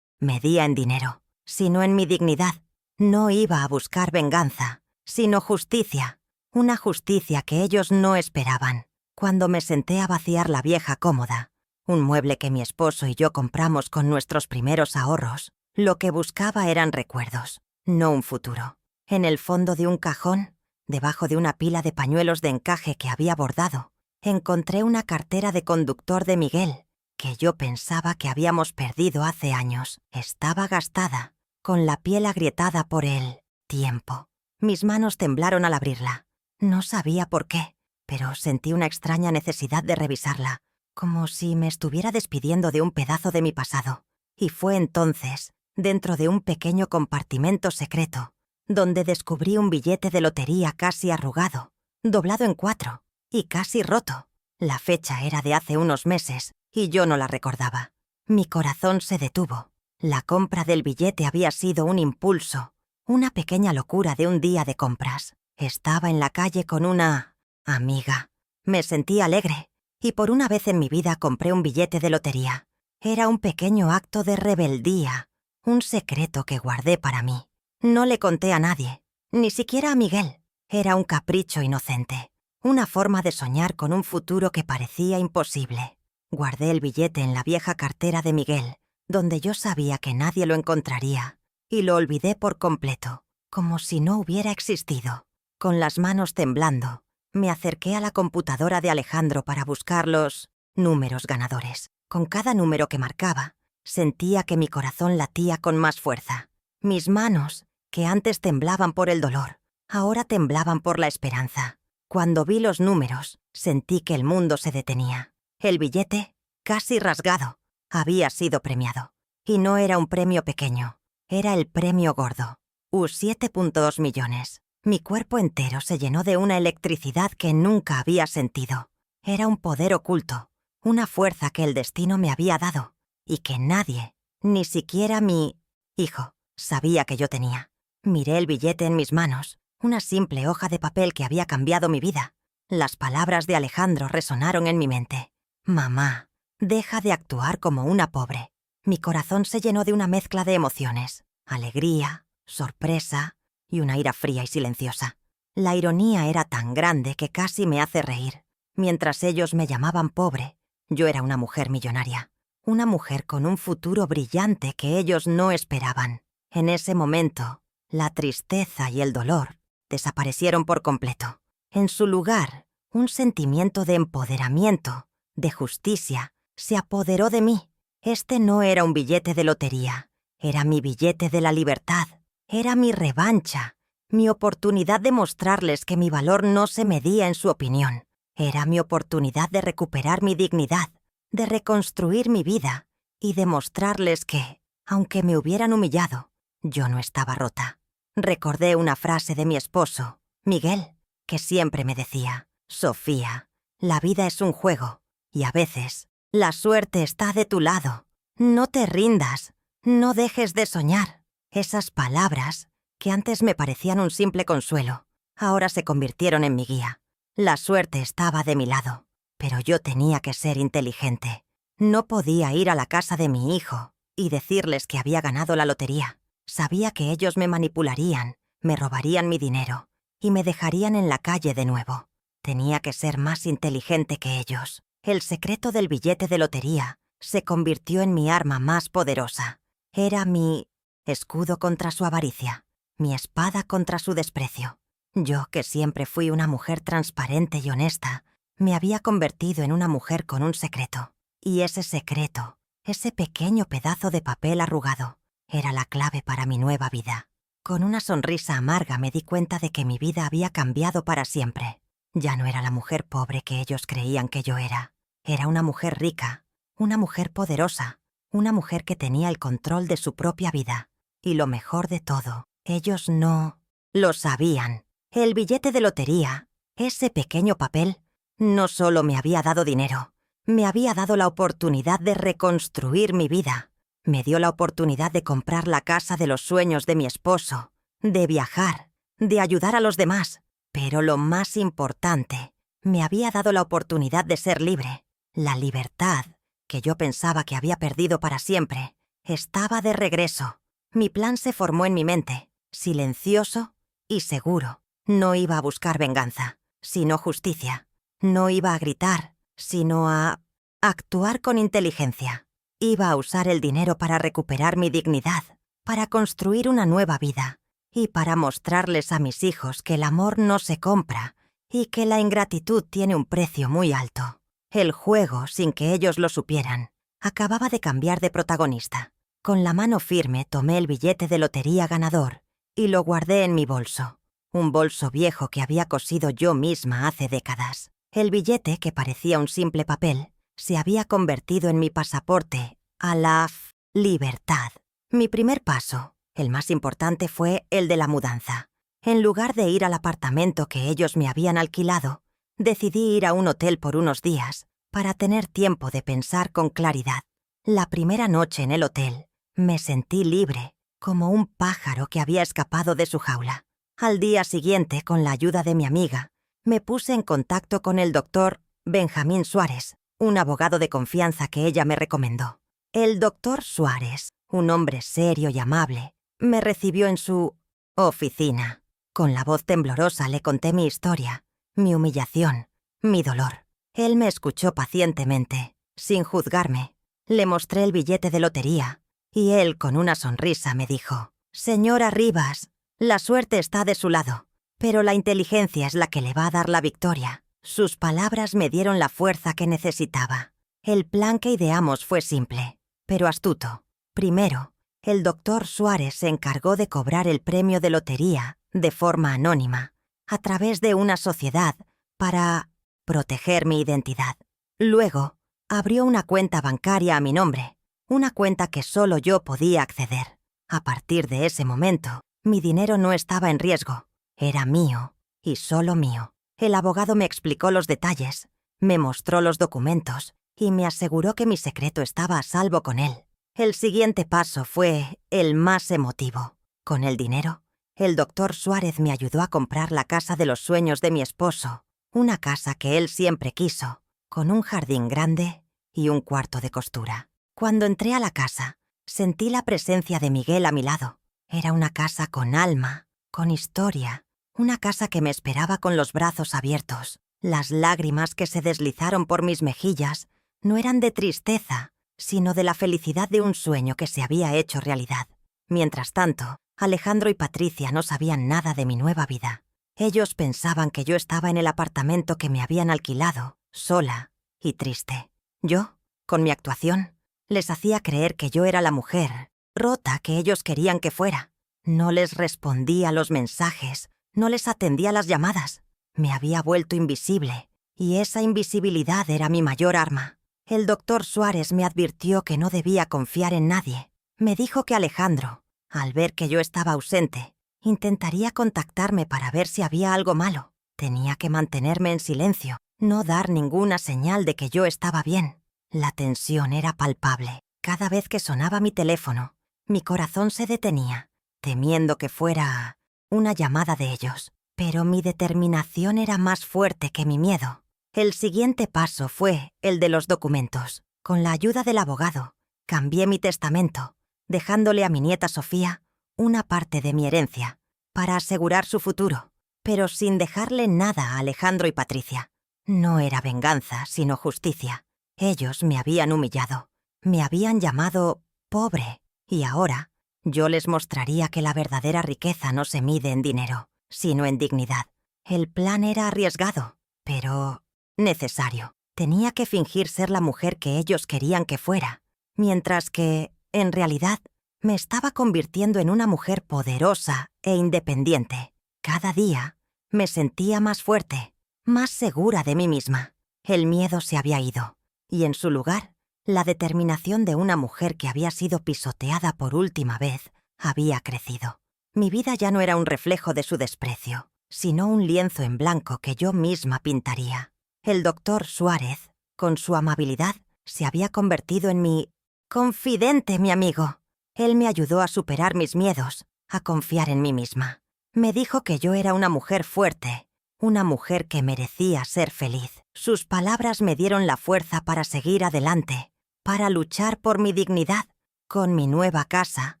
medía en dinero, sino en mi dignidad. No iba a buscar venganza, sino justicia, una justicia que ellos no esperaban. Cuando me senté a vaciar la vieja cómoda, un mueble que mi esposo y yo compramos con nuestros primeros ahorros, lo que buscaba eran recuerdos, no un futuro. En el fondo de un cajón Debajo de una pila de pañuelos de encaje que había bordado, encontré una cartera de conductor de Miguel, que yo pensaba que habíamos perdido hace años. Estaba gastada, con la piel agrietada por el tiempo. Mis manos temblaron al abrirla. No sabía por qué, pero sentí una extraña necesidad de revisarla, como si me estuviera despidiendo de un pedazo de mi pasado. Y fue entonces, dentro de un pequeño compartimento secreto, donde descubrí un billete de lotería casi arrugado, doblado en 4 y casi roto. La fecha era de hace unos meses y yo no la recordaba. Mi corazón se detuvo. La compra del billete había sido un impulso, una pequeña locura de un día de compras. Estaba en la calle con una amiga. Me sentí alegre y por una vez en mi vida compré un billete de lotería. Era un pequeño acto de rebeldía, un secreto que guardé para mí. No le conté a nadie, ni siquiera a Miguel. Era un capricho inocente, una forma de soñar con un futuro que parecía imposible. Guardé el billete en la vieja cartera de Miguel, donde yo sabía que nadie lo encontraría, y lo olvidé por completo, como si no hubiera existido. Con las manos temblando, me acerqué a la computadora de Alejandro para buscar los números ganadores. Con cada número que marcaba, sentía que mi corazón latía con más fuerza. Mis manos, que antes temblaban por el dolor, ahora temblaban por la esperanza. Cuando vi los números, sentí que el mundo se detenía. El billete, casi rasgado, había sido premiado. Y no era un premio pequeño, era el premio gordo. 7.2 millones. Mi cuerpo entero se llenó de una electricidad que nunca había sentido. Era un poder oculto, una fuerza que el destino me había dado y que nadie, ni siquiera mi hijo, sabía que yo tenía. Miré el billete en mis manos, una simple hoja de papel que había cambiado mi vida. Las palabras de Alejandro resonaron en mi mente. Mamá, deja de actuar como una pobre. Mi corazón se llenó de una mezcla de emociones, alegría, sorpresa y una ira fría y silenciosa. La ironía era tan grande que casi me hace reír. Mientras ellos me llamaban pobre, yo era una mujer millonaria, una mujer con un futuro brillante que ellos no esperaban. En ese momento, la tristeza y el dolor desaparecieron por completo. En su lugar, un sentimiento de empoderamiento, de justicia, se apoderó de mí. Este no era un billete de lotería, era mi billete de la libertad, era mi revancha, mi oportunidad de mostrarles que mi valor no se medía en su opinión. Era mi oportunidad de recuperar mi dignidad, de reconstruir mi vida y de mostrarles que, aunque me hubieran humillado, yo no estaba rota. Recordé una frase de mi esposo, Miguel, que siempre me decía: Sofía, la vida es un juego y a veces la suerte está de tu lado. No te rindas, no dejes de soñar. Esas palabras, que antes me parecían un simple consuelo, ahora se convirtieron en mi guía. La suerte estaba de mi lado, pero yo tenía que ser inteligente. No podía ir a la casa de mi hijo y decirles que había ganado la lotería. Sabía que ellos me manipularían, me robarían mi dinero y me dejarían en la calle de nuevo. Tenía que ser más inteligente que ellos. El secreto del billete de lotería se convirtió en mi arma más poderosa. Era mi escudo contra su avaricia, mi espada contra su desprecio. Yo, que siempre fui una mujer transparente y honesta, me había convertido en una mujer con un secreto. Y ese secreto, ese pequeño pedazo de papel arrugado, era la clave para mi nueva vida. Con una sonrisa amarga me di cuenta de que mi vida había cambiado para siempre. Ya no era la mujer pobre que ellos creían que yo era. Era una mujer rica, una mujer poderosa, una mujer que tenía el control de su propia vida. Y lo mejor de todo, ellos no lo sabían. El billete de lotería, ese pequeño papel, no solo me había dado dinero, me había dado la oportunidad de reconstruir mi vida. Me dio la oportunidad de comprar la casa de los sueños de mi esposo, de viajar, de ayudar a los demás. Pero lo más importante, me había dado la oportunidad de ser libre. La libertad, que yo pensaba que había perdido para siempre, estaba de regreso. Mi plan se formó en mi mente, silencioso y seguro. No iba a buscar venganza, sino justicia. No iba a gritar, sino a actuar con inteligencia. Iba a usar el dinero para recuperar mi dignidad, para construir una nueva vida. y para mostrarles a mis hijos que el amor no se compra y que la ingratitud tiene un precio muy alto. El juego, sin que ellos lo supieran, acababa de cambiar de protagonista. Con la mano firme tomé el billete de lotería ganador y lo guardé en mi bolso, un bolso viejo que había cosido yo misma hace décadas. El billete, que parecía un simple papel, se había convertido en mi pasaporte a la libertad. Mi primer paso, el más importante, fue el de la mudanza. En lugar de ir al apartamento que ellos me habían alquilado, decidí ir a un hotel por unos días para tener tiempo de pensar con claridad. La primera noche en el hotel me sentí libre, como un pájaro que había escapado de su jaula. Al día siguiente, con la ayuda de mi amiga, me puse en contacto con el doctor Benjamín Suárez, un abogado de confianza que ella me recomendó. El doctor Suárez, un hombre serio y amable, me recibió en su oficina. Con la voz temblorosa le conté mi historia, mi humillación, mi dolor. Él me escuchó pacientemente, sin juzgarme. Le mostré el billete de lotería y él, con una sonrisa, me dijo: «Señora Rivas, la suerte está de su lado, pero la inteligencia es la que le va a dar la victoria». Sus palabras me dieron la fuerza que necesitaba. El plan que ideamos fue simple, pero astuto. Primero, el doctor Suárez se encargó de cobrar el premio de lotería de forma anónima, a través de una sociedad, para proteger mi identidad. Luego, abrió una cuenta bancaria a mi nombre, una cuenta que solo yo podía acceder. A partir de ese momento, mi dinero no estaba en riesgo, era mío y solo mío. El abogado me explicó los detalles, me mostró los documentos y me aseguró que mi secreto estaba a salvo con él. El siguiente paso fue el más emotivo. Con el dinero, el doctor Suárez me ayudó a comprar la casa de los sueños de mi esposo, una casa que él siempre quiso, con un jardín grande y un cuarto de costura. Cuando entré a la casa, sentí la presencia de Miguel a mi lado. Era una casa con alma, con historia, una casa que me esperaba con los brazos abiertos. Las lágrimas que se deslizaron por mis mejillas no eran de tristeza, sino de la felicidad de un sueño que se había hecho realidad. Mientras tanto, Alejandro y Patricia no sabían nada de mi nueva vida. Ellos pensaban que yo estaba en el apartamento que me habían alquilado, sola y triste. Yo, con mi actuación, les hacía creer que yo era la mujer rota que ellos querían que fuera. No les respondía a los mensajes, no les atendía las llamadas. Me había vuelto invisible, y esa invisibilidad era mi mayor arma. El doctor Suárez me advirtió que no debía confiar en nadie. Me dijo que Alejandro, al ver que yo estaba ausente, intentaría contactarme para ver si había algo malo. Tenía que mantenerme en silencio, no dar ninguna señal de que yo estaba bien. La tensión era palpable. Cada vez que sonaba mi teléfono, mi corazón se detenía, temiendo que fuera una llamada de ellos. Pero mi determinación era más fuerte que mi miedo. El siguiente paso fue el de los documentos. Con la ayuda del abogado, cambié mi testamento, dejándole a mi nieta Sofía una parte de mi herencia, para asegurar su futuro, pero sin dejarle nada a Alejandro y Patricia. No era venganza, sino justicia. Ellos me habían humillado, me habían llamado pobre, y ahora yo les mostraría que la verdadera riqueza no se mide en dinero, sino en dignidad. El plan era arriesgado, pero necesario. Tenía que fingir ser la mujer que ellos querían que fuera, mientras que, en realidad, me estaba convirtiendo en una mujer poderosa e independiente. Cada día me sentía más fuerte, más segura de mí misma. El miedo se había ido, y en su lugar, la determinación de una mujer que había sido pisoteada por última vez había crecido. Mi vida ya no era un reflejo de su desprecio, sino un lienzo en blanco que yo misma pintaría. El doctor Suárez, con su amabilidad, se había convertido en mi confidente, mi amigo. Él me ayudó a superar mis miedos, a confiar en mí misma. Me dijo que yo era una mujer fuerte, una mujer que merecía ser feliz. Sus palabras me dieron la fuerza para seguir adelante, para luchar por mi dignidad, con mi nueva casa,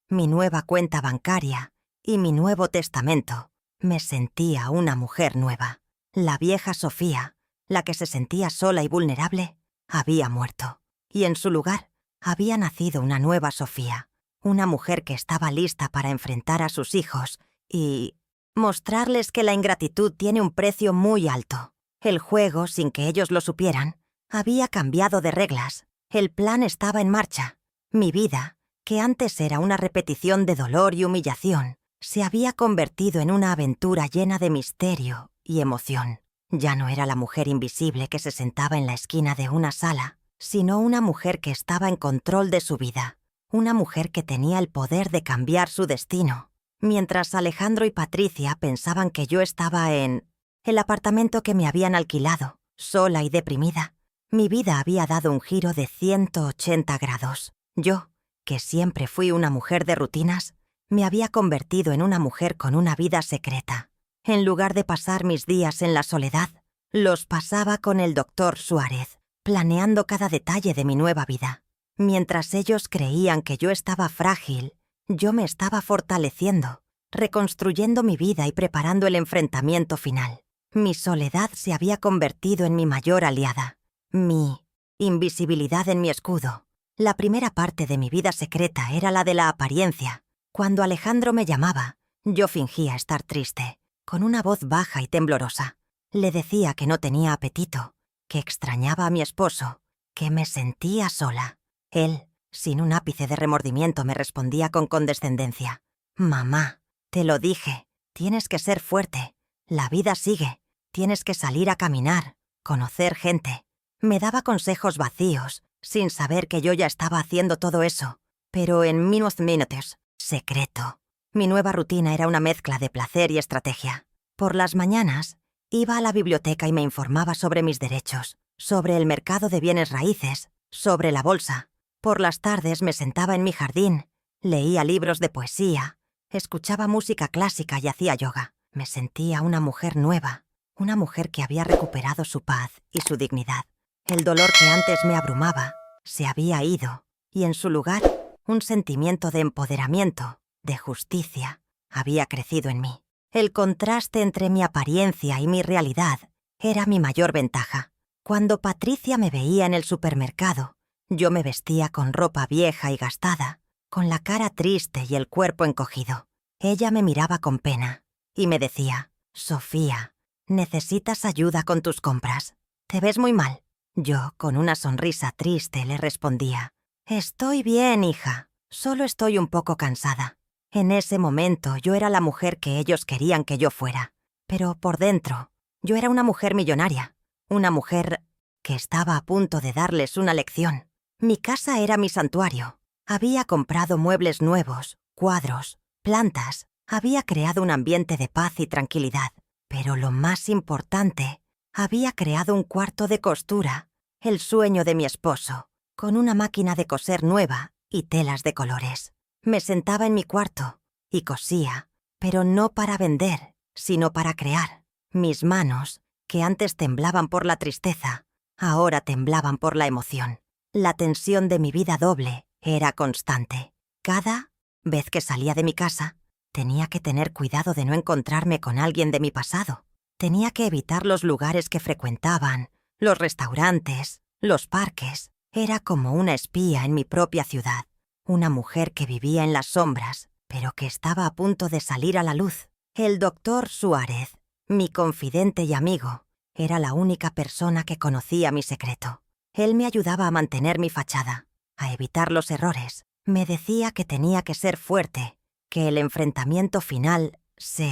mi nueva cuenta bancaria y mi nuevo testamento. Me sentía una mujer nueva. La vieja Sofía, la que se sentía sola y vulnerable, había muerto, y en su lugar había nacido una nueva Sofía, una mujer que estaba lista para enfrentar a sus hijos y mostrarles que la ingratitud tiene un precio muy alto. El juego, sin que ellos lo supieran, había cambiado de reglas. El plan estaba en marcha. Mi vida, que antes era una repetición de dolor y humillación, se había convertido en una aventura llena de misterio y emoción. Ya no era la mujer invisible que se sentaba en la esquina de una sala, sino una mujer que estaba en control de su vida, una mujer que tenía el poder de cambiar su destino. Mientras Alejandro y Patricia pensaban que yo estaba en el apartamento que me habían alquilado, sola y deprimida, mi vida había dado un giro de 180 grados. Yo, que siempre fui una mujer de rutinas, me había convertido en una mujer con una vida secreta. En lugar de pasar mis días en la soledad, los pasaba con el doctor Suárez, planeando cada detalle de mi nueva vida. Mientras ellos creían que yo estaba frágil, yo me estaba fortaleciendo, reconstruyendo mi vida y preparando el enfrentamiento final. Mi soledad se había convertido en mi mayor aliada, mi invisibilidad en mi escudo. La primera parte de mi vida secreta era la de la apariencia. Cuando Alejandro me llamaba, yo fingía estar triste, con una voz baja y temblorosa. Le decía que no tenía apetito, que extrañaba a mi esposo, que me sentía sola. Él, sin un ápice de remordimiento, me respondía con condescendencia: «Mamá, te lo dije, tienes que ser fuerte. La vida sigue, tienes que salir a caminar, conocer gente». Me daba consejos vacíos, sin saber que yo ya estaba haciendo todo eso, pero en minutos, secreto. Mi nueva rutina era una mezcla de placer y estrategia. Por las mañanas, iba a la biblioteca y me informaba sobre mis derechos, sobre el mercado de bienes raíces, sobre la bolsa. Por las tardes me sentaba en mi jardín, leía libros de poesía, escuchaba música clásica y hacía yoga. Me sentía una mujer nueva, una mujer que había recuperado su paz y su dignidad. El dolor que antes me abrumaba se había ido, y en su lugar, un sentimiento de empoderamiento, de justicia, había crecido en mí. El contraste entre mi apariencia y mi realidad era mi mayor ventaja. Cuando Patricia me veía en el supermercado, yo me vestía con ropa vieja y gastada, con la cara triste y el cuerpo encogido. Ella me miraba con pena y me decía: «Sofía, necesitas ayuda con tus compras. Te ves muy mal». Yo, con una sonrisa triste, le respondía: «Estoy bien, hija, solo estoy un poco cansada». En ese momento yo era la mujer que ellos querían que yo fuera, pero por dentro yo era una mujer millonaria, una mujer que estaba a punto de darles una lección. Mi casa era mi santuario. Había comprado muebles nuevos, cuadros, plantas, había creado un ambiente de paz y tranquilidad, pero lo más importante, había creado un cuarto de costura, el sueño de mi esposo, con una máquina de coser nueva y telas de colores. Me sentaba en mi cuarto y cosía, pero no para vender, sino para crear. Mis manos, que antes temblaban por la tristeza, ahora temblaban por la emoción. La tensión de mi vida doble era constante. Cada vez que salía de mi casa, tenía que tener cuidado de no encontrarme con alguien de mi pasado. Tenía que evitar los lugares que frecuentaban, los restaurantes, los parques. Era como una espía en mi propia ciudad, una mujer que vivía en las sombras, pero que estaba a punto de salir a la luz. El doctor Suárez, mi confidente y amigo, era la única persona que conocía mi secreto. Él me ayudaba a mantener mi fachada, a evitar los errores. Me decía que tenía que ser fuerte, que el enfrentamiento final se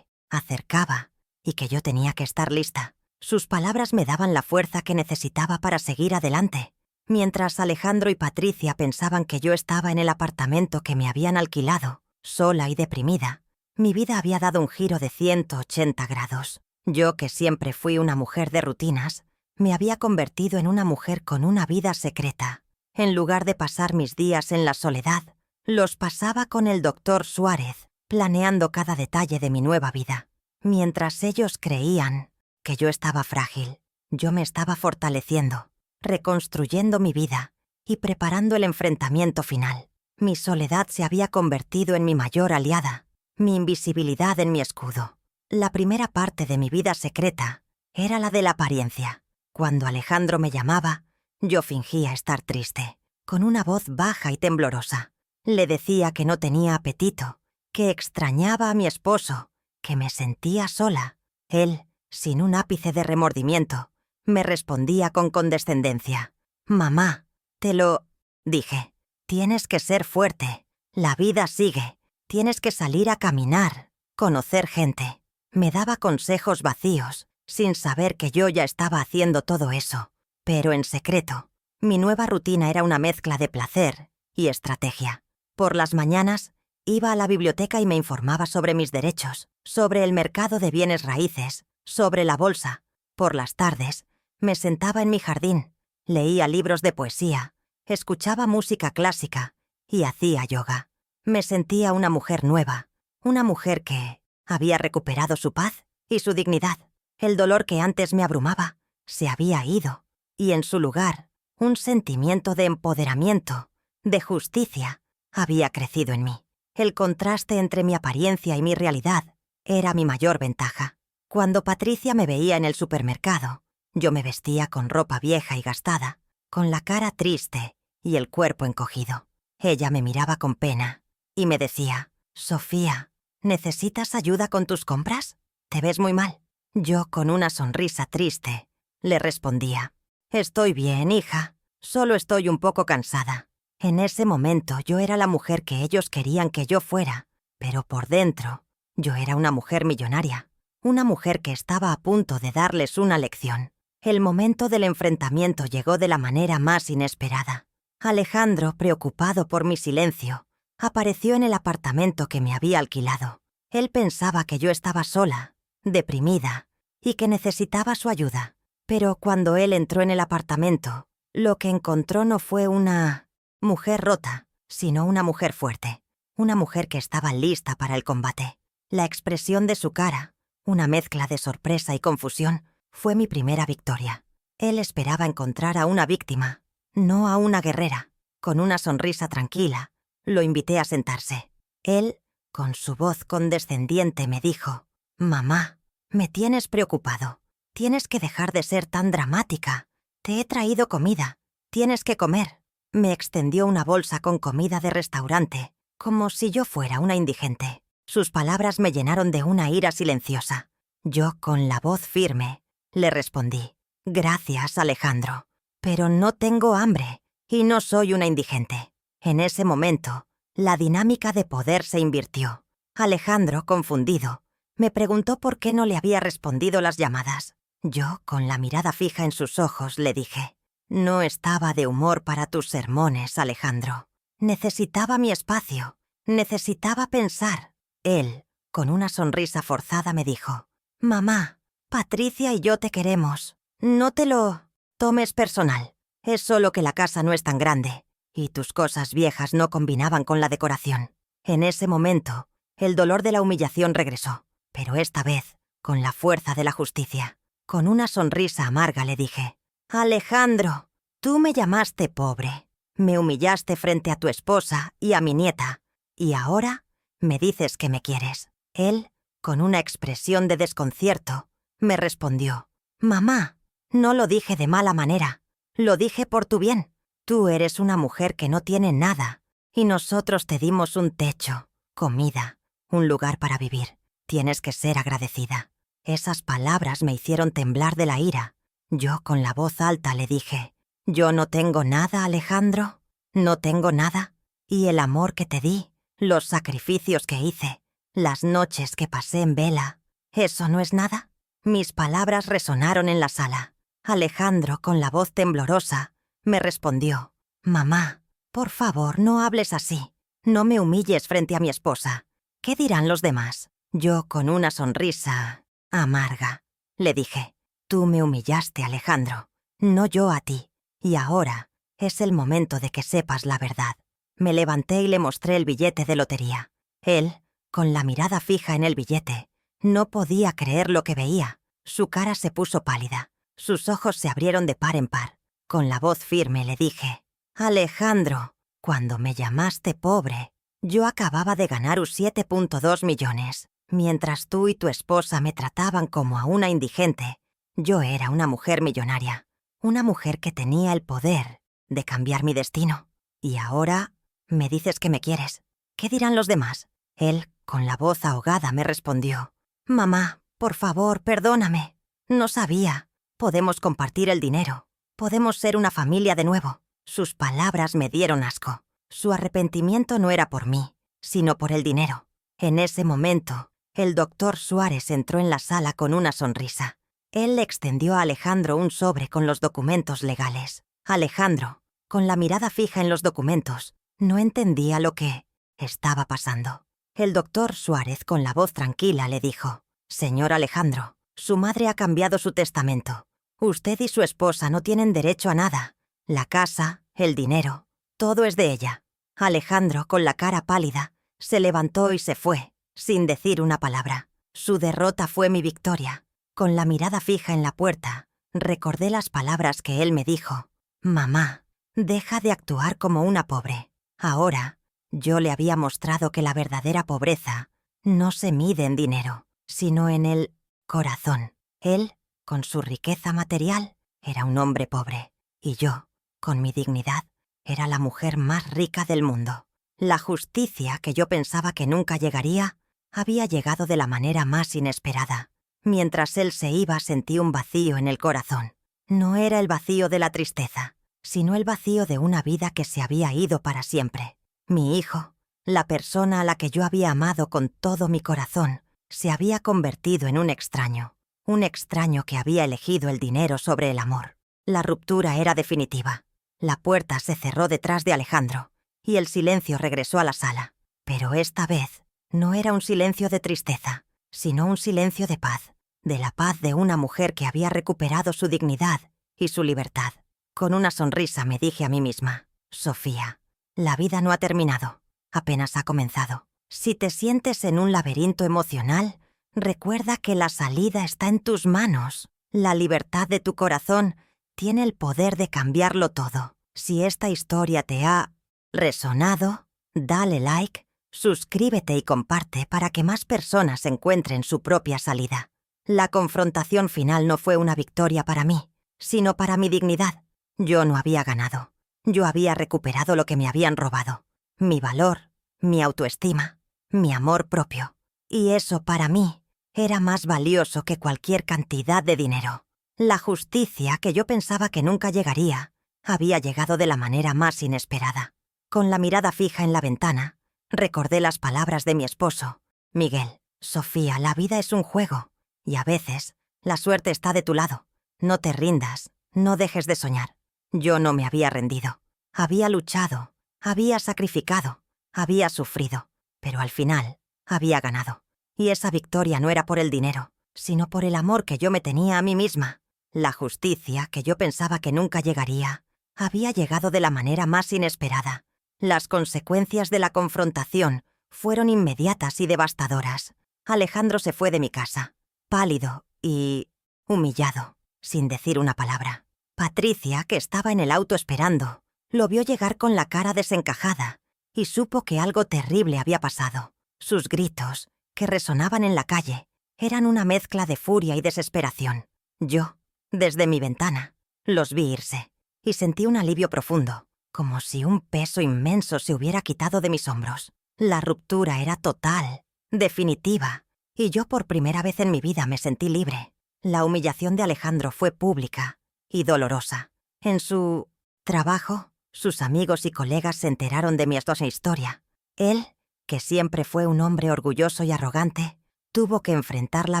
acercaba y que yo tenía que estar lista. Sus palabras me daban la fuerza que necesitaba para seguir adelante. Mientras Alejandro y Patricia pensaban que yo estaba en el apartamento que me habían alquilado, sola y deprimida, mi vida había dado un giro de 180 grados. Yo, que siempre fui una mujer de rutinas, me había convertido en una mujer con una vida secreta. En lugar de pasar mis días en la soledad, los pasaba con el doctor Suárez, planeando cada detalle de mi nueva vida. Mientras ellos creían que yo estaba frágil, yo me estaba fortaleciendo, reconstruyendo mi vida y preparando el enfrentamiento final. Mi soledad se había convertido en mi mayor aliada, mi invisibilidad en mi escudo. La primera parte de mi vida secreta era la de la apariencia. Cuando Alejandro me llamaba, yo fingía estar triste, con una voz baja y temblorosa. Le decía que no tenía apetito, que extrañaba a mi esposo, que me sentía sola. Él, sin un ápice de remordimiento, me respondía con condescendencia. «Mamá, te lo...» dije. «Tienes que ser fuerte. La vida sigue. Tienes que salir a caminar, conocer gente». Me daba consejos vacíos, sin saber que yo ya estaba haciendo todo eso, pero en secreto. Mi nueva rutina era una mezcla de placer y estrategia. Por las mañanas, iba a la biblioteca y me informaba sobre mis derechos, sobre el mercado de bienes raíces, sobre la bolsa. Por las tardes, me sentaba en mi jardín, leía libros de poesía, escuchaba música clásica y hacía yoga. Me sentía una mujer nueva, una mujer que había recuperado su paz y su dignidad. El dolor que antes me abrumaba se había ido, y en su lugar, un sentimiento de empoderamiento, de justicia, había crecido en mí. El contraste entre mi apariencia y mi realidad era mi mayor ventaja. Cuando Patricia me veía en el supermercado, yo me vestía con ropa vieja y gastada, con la cara triste y el cuerpo encogido. Ella me miraba con pena y me decía: «Sofía, ¿necesitas ayuda con tus compras? Te ves muy mal». Yo, con una sonrisa triste, le respondía: «Estoy bien, hija, solo estoy un poco cansada». En ese momento yo era la mujer que ellos querían que yo fuera, pero por dentro yo era una mujer millonaria, una mujer que estaba a punto de darles una lección. El momento del enfrentamiento llegó de la manera más inesperada. Alejandro, preocupado por mi silencio, apareció en el apartamento que me había alquilado. Él pensaba que yo estaba sola, deprimida, y que necesitaba su ayuda. Pero cuando él entró en el apartamento, lo que encontró no fue una mujer rota, sino una mujer fuerte, una mujer que estaba lista para el combate. La expresión de su cara, una mezcla de sorpresa y confusión, fue mi primera victoria. Él esperaba encontrar a una víctima, no a una guerrera. Con una sonrisa tranquila, lo invité a sentarse. Él, con su voz condescendiente, me dijo: «Mamá, me tienes preocupado. Tienes que dejar de ser tan dramática. Te he traído comida. Tienes que comer». Me extendió una bolsa con comida de restaurante, como si yo fuera una indigente. Sus palabras me llenaron de una ira silenciosa. Yo, con la voz firme, le respondí: «Gracias, Alejandro, pero no tengo hambre y no soy una indigente». En ese momento, la dinámica de poder se invirtió. Alejandro, confundido, me preguntó por qué no le había respondido las llamadas. Yo, con la mirada fija en sus ojos, le dije: «No estaba de humor para tus sermones, Alejandro. Necesitaba mi espacio, necesitaba pensar». Él, con una sonrisa forzada, me dijo: «Mamá, Patricia y yo te queremos. No te lo tomes personal. Es solo que la casa no es tan grande y tus cosas viejas no combinaban con la decoración». En ese momento, el dolor de la humillación regresó, pero esta vez con la fuerza de la justicia. Con una sonrisa amarga le dije: «Alejandro, tú me llamaste pobre, me humillaste frente a tu esposa y a mi nieta, y ahora me dices que me quieres». Él, con una expresión de desconcierto, me respondió: «Mamá, no lo dije de mala manera, lo dije por tu bien. Tú eres una mujer que no tiene nada, y nosotros te dimos un techo, comida, un lugar para vivir. Tienes que ser agradecida». Esas palabras me hicieron temblar de la ira. Yo, con la voz alta, le dije: «¿Yo no tengo nada, Alejandro? ¿No tengo nada? Y el amor que te di, los sacrificios que hice, las noches que pasé en vela, ¿eso no es nada?». Mis palabras resonaron en la sala. Alejandro, con la voz temblorosa, me respondió: «Mamá, por favor, no hables así. No me humilles frente a mi esposa. ¿Qué dirán los demás?». Yo, con una sonrisa amarga, le dije: «Tú me humillaste, Alejandro, no yo a ti. Y ahora es el momento de que sepas la verdad». Me levanté y le mostré el billete de lotería. Él, con la mirada fija en el billete, no podía creer lo que veía. Su cara se puso pálida. Sus ojos se abrieron de par en par. Con la voz firme le dije: «Alejandro, cuando me llamaste pobre, yo acababa de ganar 7.2 millones. Mientras tú y tu esposa me trataban como a una indigente, yo era una mujer millonaria, una mujer que tenía el poder de cambiar mi destino. Y ahora me dices que me quieres. ¿Qué dirán los demás?». Él, Con la voz ahogada me respondió: «Mamá, por favor, perdóname. No sabía. Podemos compartir el dinero. Podemos ser una familia de nuevo». Sus palabras me dieron asco. Su arrepentimiento no era por mí, sino por el dinero. En ese momento, el doctor Suárez entró en la sala con una sonrisa. Él le extendió a Alejandro un sobre con los documentos legales. Alejandro, con la mirada fija en los documentos, no entendía lo que estaba pasando. El doctor Suárez, con la voz tranquila, le dijo: «Señor Alejandro, su madre ha cambiado su testamento. Usted y su esposa no tienen derecho a nada. La casa, el dinero, todo es de ella». Alejandro, con la cara pálida, se levantó y se fue, sin decir una palabra. Su derrota fue mi victoria. Con la mirada fija en la puerta, recordé las palabras que él me dijo: «Mamá, deja de actuar como una pobre». Ahora, yo le había mostrado que la verdadera pobreza no se mide en dinero, sino en el corazón. Él, con su riqueza material, era un hombre pobre, y yo, con mi dignidad, era la mujer más rica del mundo. La justicia, que yo pensaba que nunca llegaría, había llegado de la manera más inesperada. Mientras él se iba, sentí un vacío en el corazón. No era el vacío de la tristeza, sino el vacío de una vida que se había ido para siempre. Mi hijo, la persona a la que yo había amado con todo mi corazón, se había convertido en un extraño que había elegido el dinero sobre el amor. La ruptura era definitiva. La puerta se cerró detrás de Alejandro y el silencio regresó a la sala. Pero esta vez no era un silencio de tristeza, sino un silencio de paz, de la paz de una mujer que había recuperado su dignidad y su libertad. Con una sonrisa me dije a mí misma: «Sofía, la vida no ha terminado, apenas ha comenzado. Si te sientes en un laberinto emocional, recuerda que la salida está en tus manos. La libertad de tu corazón tiene el poder de cambiarlo todo». Si esta historia te ha resonado, dale like, suscríbete y comparte para que más personas encuentren su propia salida. La confrontación final no fue una victoria para mí, sino para mi dignidad. Yo no había ganado. Yo había recuperado lo que me habían robado: mi valor, mi autoestima, mi amor propio. Y eso para mí era más valioso que cualquier cantidad de dinero. La justicia, que yo pensaba que nunca llegaría, había llegado de la manera más inesperada. Con la mirada fija en la ventana, recordé las palabras de mi esposo: «Miguel, Sofía, la vida es un juego, y a veces la suerte está de tu lado. No te rindas, no dejes de soñar». Yo no me había rendido. Había luchado, había sacrificado, había sufrido, pero al final había ganado. Y esa victoria no era por el dinero, sino por el amor que yo me tenía a mí misma. La justicia, que yo pensaba que nunca llegaría, había llegado de la manera más inesperada. Las consecuencias de la confrontación fueron inmediatas y devastadoras. Alejandro se fue de mi casa, pálido y humillado, sin decir una palabra. Patricia, que estaba en el auto esperando, lo vio llegar con la cara desencajada y supo que algo terrible había pasado. Sus gritos, que resonaban en la calle, eran una mezcla de furia y desesperación. Yo, desde mi ventana, los vi irse y sentí un alivio profundo, como si un peso inmenso se hubiera quitado de mis hombros. La ruptura era total, definitiva, y yo por primera vez en mi vida me sentí libre. La humillación de Alejandro fue pública y dolorosa. En su trabajo, sus amigos y colegas se enteraron de mi astosa historia. Él, que siempre fue un hombre orgulloso y arrogante, tuvo que enfrentar la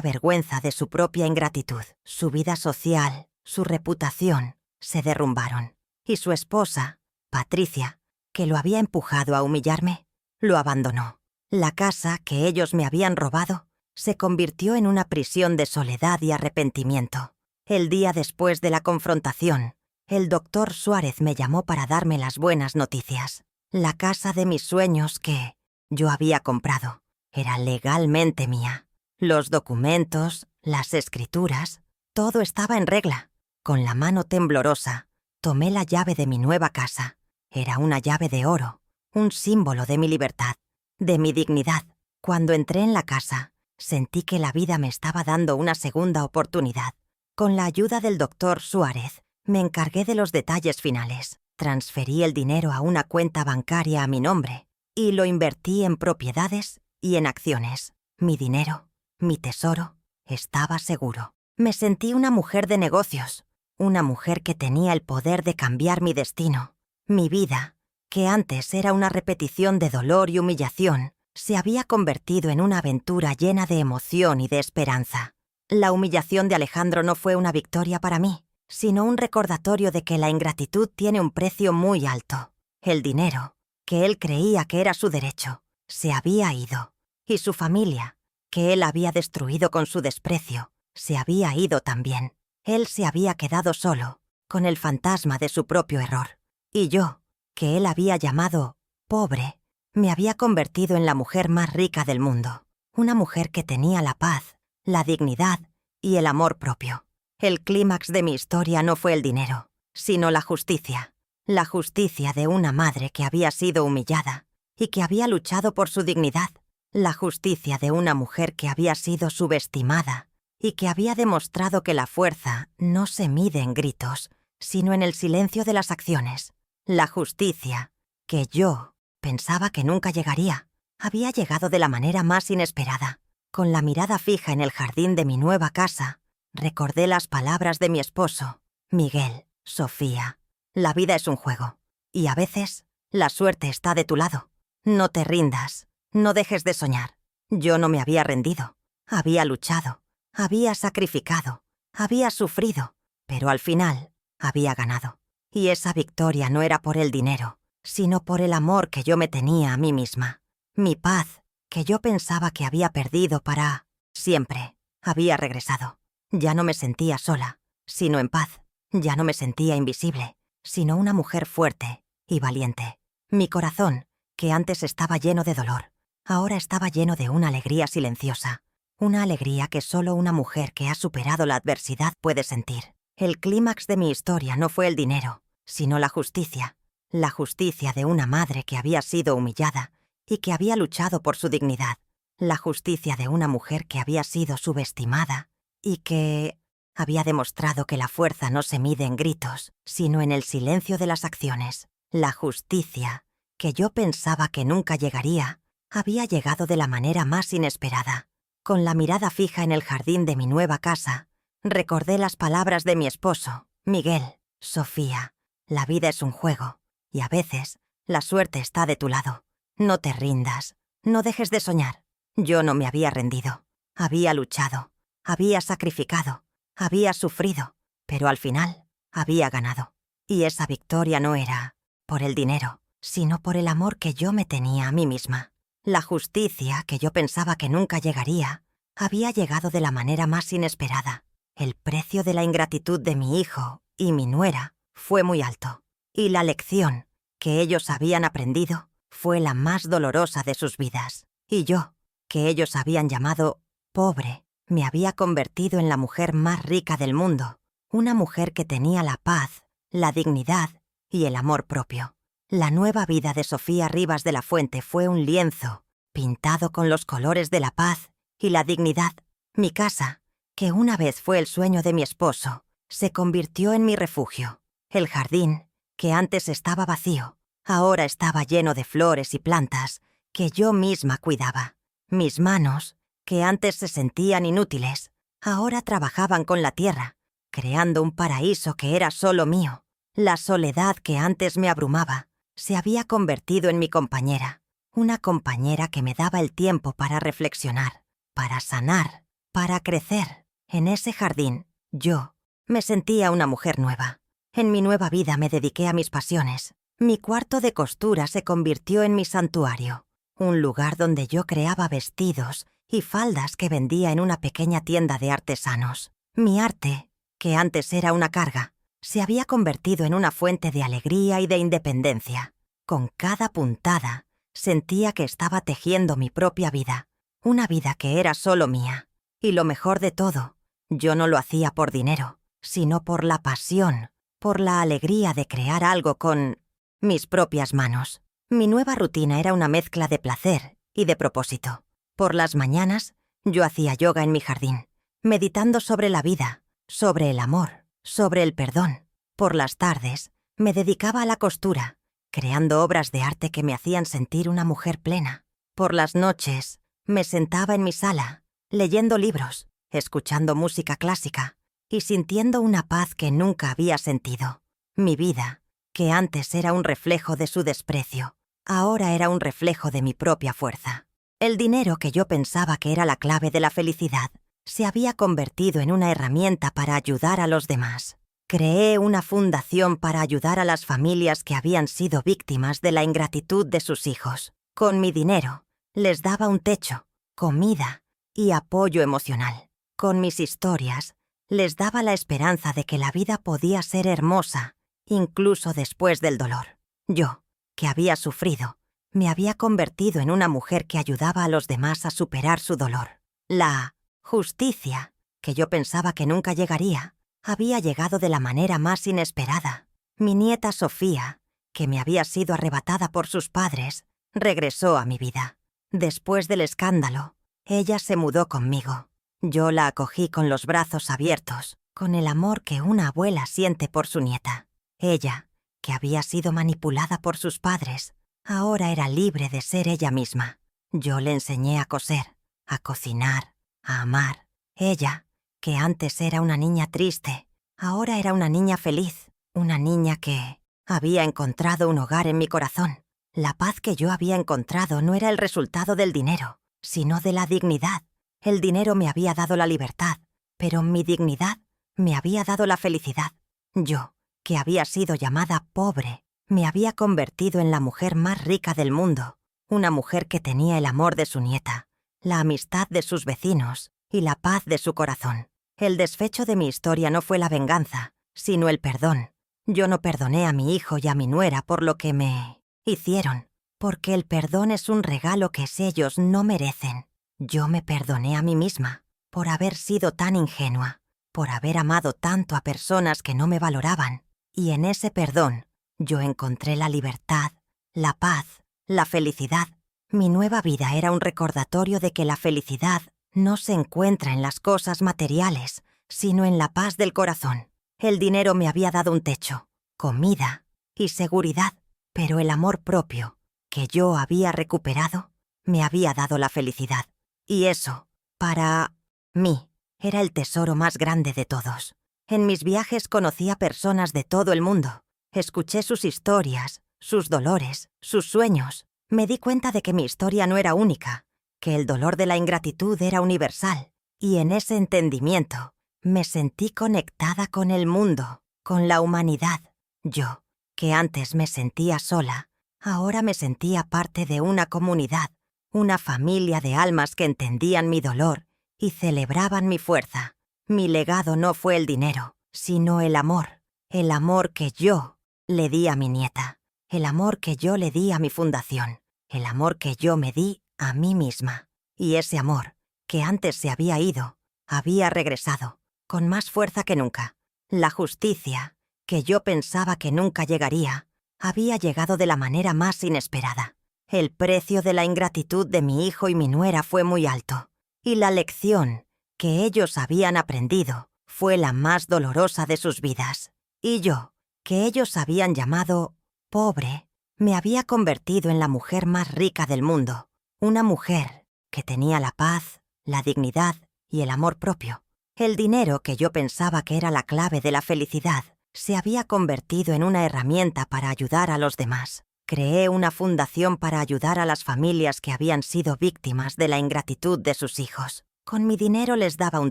vergüenza de su propia ingratitud. Su vida social, su reputación, se derrumbaron. Y su esposa, Patricia, que lo había empujado a humillarme, lo abandonó. La casa que ellos me habían robado se convirtió en una prisión de soledad y arrepentimiento. El día después de la confrontación, el doctor Suárez me llamó para darme las buenas noticias. La casa de mis sueños que yo había comprado era legalmente mía. Los documentos, las escrituras, todo estaba en regla. Con la mano temblorosa, tomé la llave de mi nueva casa. Era una llave de oro, un símbolo de mi libertad, de mi dignidad. Cuando entré en la casa, sentí que la vida me estaba dando una segunda oportunidad. Con la ayuda del doctor Suárez, me encargué de los detalles finales. Transferí el dinero a una cuenta bancaria a mi nombre y lo invertí en propiedades y en acciones. Mi dinero, mi tesoro, estaba seguro. Me sentí una mujer de negocios, una mujer que tenía el poder de cambiar mi destino. Mi vida, que antes era una repetición de dolor y humillación, se había convertido en una aventura llena de emoción y de esperanza. La humillación de Alejandro no fue una victoria para mí, sino un recordatorio de que la ingratitud tiene un precio muy alto. El dinero, que él creía que era su derecho, se había ido, y su familia, que él había destruido con su desprecio, se había ido también. Él se había quedado solo, con el fantasma de su propio error. Y yo, que él había llamado pobre, me había convertido en la mujer más rica del mundo. Una mujer que tenía la paz, la dignidad y el amor propio. El clímax de mi historia no fue el dinero, sino la justicia. La justicia de una madre que había sido humillada y que había luchado por su dignidad. La justicia de una mujer que había sido subestimada y que había demostrado que la fuerza no se mide en gritos, sino en el silencio de las acciones. La justicia, que yo pensaba que nunca llegaría, había llegado de la manera más inesperada. Con la mirada fija en el jardín de mi nueva casa, recordé las palabras de mi esposo, Miguel, Sofía. La vida es un juego, y a veces la suerte está de tu lado. No te rindas, no dejes de soñar. Yo no me había rendido, había luchado, había sacrificado, había sufrido, pero al final había ganado. Y esa victoria no era por el dinero, sino por el amor que yo me tenía a mí misma. Mi paz, que yo pensaba que había perdido para siempre, había regresado. Ya no me sentía sola, sino en paz. Ya no me sentía invisible, sino una mujer fuerte y valiente. Mi corazón, que antes estaba lleno de dolor, ahora estaba lleno de una alegría silenciosa. Una alegría que solo una mujer que ha superado la adversidad puede sentir. El clímax de mi historia no fue el dinero, sino la justicia. La justicia de una madre que había sido humillada y que había luchado por su dignidad. La justicia de una mujer que había sido subestimada y que había demostrado que la fuerza no se mide en gritos, sino en el silencio de las acciones. La justicia, que yo pensaba que nunca llegaría, había llegado de la manera más inesperada. Con la mirada fija en el jardín de mi nueva casa, recordé las palabras de mi esposo, Miguel, Sofía. La vida es un juego, y a veces la suerte está de tu lado. No te rindas, no dejes de soñar. Yo no me había rendido, había luchado, había sacrificado, había sufrido, pero al final había ganado. Y esa victoria no era por el dinero, sino por el amor que yo me tenía a mí misma. La justicia, que yo pensaba que nunca llegaría, había llegado de la manera más inesperada. El precio de la ingratitud de mi hijo y mi nuera fue muy alto, y la lección que ellos habían aprendido fue la más dolorosa de sus vidas. Y yo, que ellos habían llamado pobre, me había convertido en la mujer más rica del mundo, una mujer que tenía la paz, la dignidad y el amor propio. La nueva vida de Sofía Rivas de la Fuente fue un lienzo pintado con los colores de la paz y la dignidad. Mi casa, que una vez fue el sueño de mi esposo, se convirtió en mi refugio. El jardín, que antes estaba vacío, ahora estaba lleno de flores y plantas que yo misma cuidaba. Mis manos, que antes se sentían inútiles, ahora trabajaban con la tierra, creando un paraíso que era solo mío. La soledad que antes me abrumaba se había convertido en mi compañera, una compañera que me daba el tiempo para reflexionar, para sanar, para crecer. En ese jardín, yo me sentía una mujer nueva. En mi nueva vida me dediqué a mis pasiones. Mi cuarto de costura se convirtió en mi santuario, un lugar donde yo creaba vestidos y faldas que vendía en una pequeña tienda de artesanos. Mi arte, que antes era una carga, se había convertido en una fuente de alegría y de independencia. Con cada puntada, sentía que estaba tejiendo mi propia vida, una vida que era solo mía. Y lo mejor de todo, yo no lo hacía por dinero, sino por la pasión, por la alegría de crear algo con mis propias manos. Mi nueva rutina era una mezcla de placer y de propósito. Por las mañanas, yo hacía yoga en mi jardín, meditando sobre la vida, sobre el amor, sobre el perdón. Por las tardes, me dedicaba a la costura, creando obras de arte que me hacían sentir una mujer plena. Por las noches, Me sentaba en mi sala, leyendo libros, escuchando música clásica y sintiendo una paz que nunca había sentido. Mi vida, que antes era un reflejo de su desprecio, ahora era un reflejo de mi propia fuerza. El dinero que yo pensaba que era la clave de la felicidad se había convertido en una herramienta para ayudar a los demás. Creé una fundación para ayudar a las familias que habían sido víctimas de la ingratitud de sus hijos. Con mi dinero, les daba un techo, comida y apoyo emocional. Con mis historias, les daba la esperanza de que la vida podía ser hermosa, incluso después del dolor. Yo, que había sufrido, me había convertido en una mujer que ayudaba a los demás a superar su dolor. La justicia, que yo pensaba que nunca llegaría, había llegado de la manera más inesperada. Mi nieta Sofía, que me había sido arrebatada por sus padres, regresó a mi vida. Después del escándalo, ella se mudó conmigo. Yo la acogí con los brazos abiertos, con el amor que una abuela siente por su nieta. Ella, que había sido manipulada por sus padres, ahora era libre de ser ella misma. Yo le enseñé a coser, a cocinar, a amar. Ella, que antes era una niña triste, ahora era una niña feliz, una niña que había encontrado un hogar en mi corazón. La paz que yo había encontrado no era el resultado del dinero, sino de la dignidad. El dinero me había dado la libertad, pero mi dignidad me había dado la felicidad. Yo, que había sido llamada pobre, me había convertido en la mujer más rica del mundo, una mujer que tenía el amor de su nieta, la amistad de sus vecinos y la paz de su corazón. El desfecho de mi historia no fue la venganza, sino el perdón. Yo no perdoné a mi hijo y a mi nuera por lo que me hicieron, porque el perdón es un regalo que ellos no merecen. Yo me perdoné a mí misma por haber sido tan ingenua, por haber amado tanto a personas que no me valoraban, y en ese perdón yo encontré la libertad, la paz, la felicidad. Mi nueva vida era un recordatorio de que la felicidad no se encuentra en las cosas materiales, sino en la paz del corazón. El dinero me había dado un techo, comida y seguridad, pero el amor propio, que yo había recuperado, me había dado la felicidad. Y eso, para mí, era el tesoro más grande de todos. En mis viajes conocí a personas de todo el mundo. Escuché sus historias, sus dolores, sus sueños. Me di cuenta de que mi historia no era única, que el dolor de la ingratitud era universal. Y en ese entendimiento, me sentí conectada con el mundo, con la humanidad. Yo, que antes me sentía sola, ahora me sentía parte de una comunidad, una familia de almas que entendían mi dolor y celebraban mi fuerza. Mi legado no fue el dinero, sino el amor que yo le di a mi nieta, el amor que yo le di a mi fundación, el amor que yo me di a mí misma. Y ese amor, que antes se había ido, había regresado, con más fuerza que nunca. La justicia, que yo pensaba que nunca llegaría, había llegado de la manera más inesperada. El precio de la ingratitud de mi hijo y mi nuera fue muy alto, y la lección que ellos habían aprendido fue la más dolorosa de sus vidas. Y yo, que ellos habían llamado pobre, me había convertido en la mujer más rica del mundo, una mujer que tenía la paz, la dignidad y el amor propio. El dinero que yo pensaba que era la clave de la felicidad se había convertido en una herramienta para ayudar a los demás. Creé una fundación para ayudar a las familias que habían sido víctimas de la ingratitud de sus hijos. Con mi dinero les daba un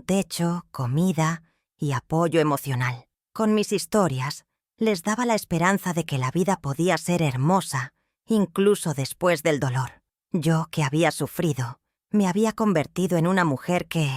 techo, comida y apoyo emocional. Con mis historias les daba la esperanza de que la vida podía ser hermosa, incluso después del dolor. Yo, que había sufrido, me había convertido en una mujer que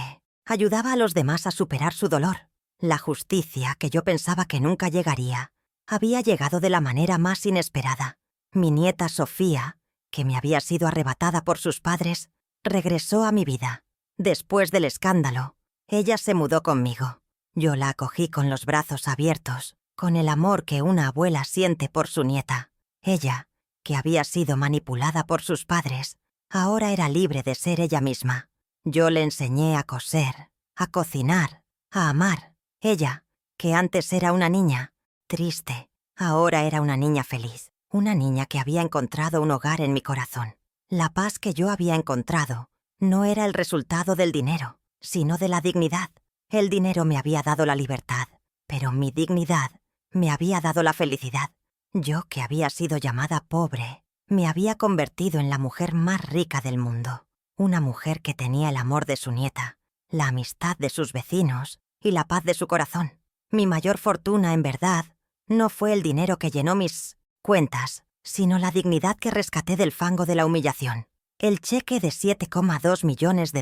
ayudaba a los demás a superar su dolor. La justicia, que yo pensaba que nunca llegaría, había llegado de la manera más inesperada. Mi nieta Sofía, que me había sido arrebatada por sus padres, regresó a mi vida. Después del escándalo, ella se mudó conmigo. Yo la acogí con los brazos abiertos, con el amor que una abuela siente por su nieta. Ella, que había sido manipulada por sus padres, ahora era libre de ser ella misma. Yo le enseñé a coser, a cocinar, a amar. Ella, que antes era una niña triste, ahora era una niña feliz. Una niña que había encontrado un hogar en mi corazón. La paz que yo había encontrado no era el resultado del dinero, sino de la dignidad. El dinero me había dado la libertad, pero mi dignidad me había dado la felicidad. Yo, que había sido llamada pobre, me había convertido en la mujer más rica del mundo. Una mujer que tenía el amor de su nieta, la amistad de sus vecinos y la paz de su corazón. Mi mayor fortuna, en verdad, no fue el dinero que llenó mis cuentas, sino la dignidad que rescaté del fango de la humillación. El cheque de $7,2 millones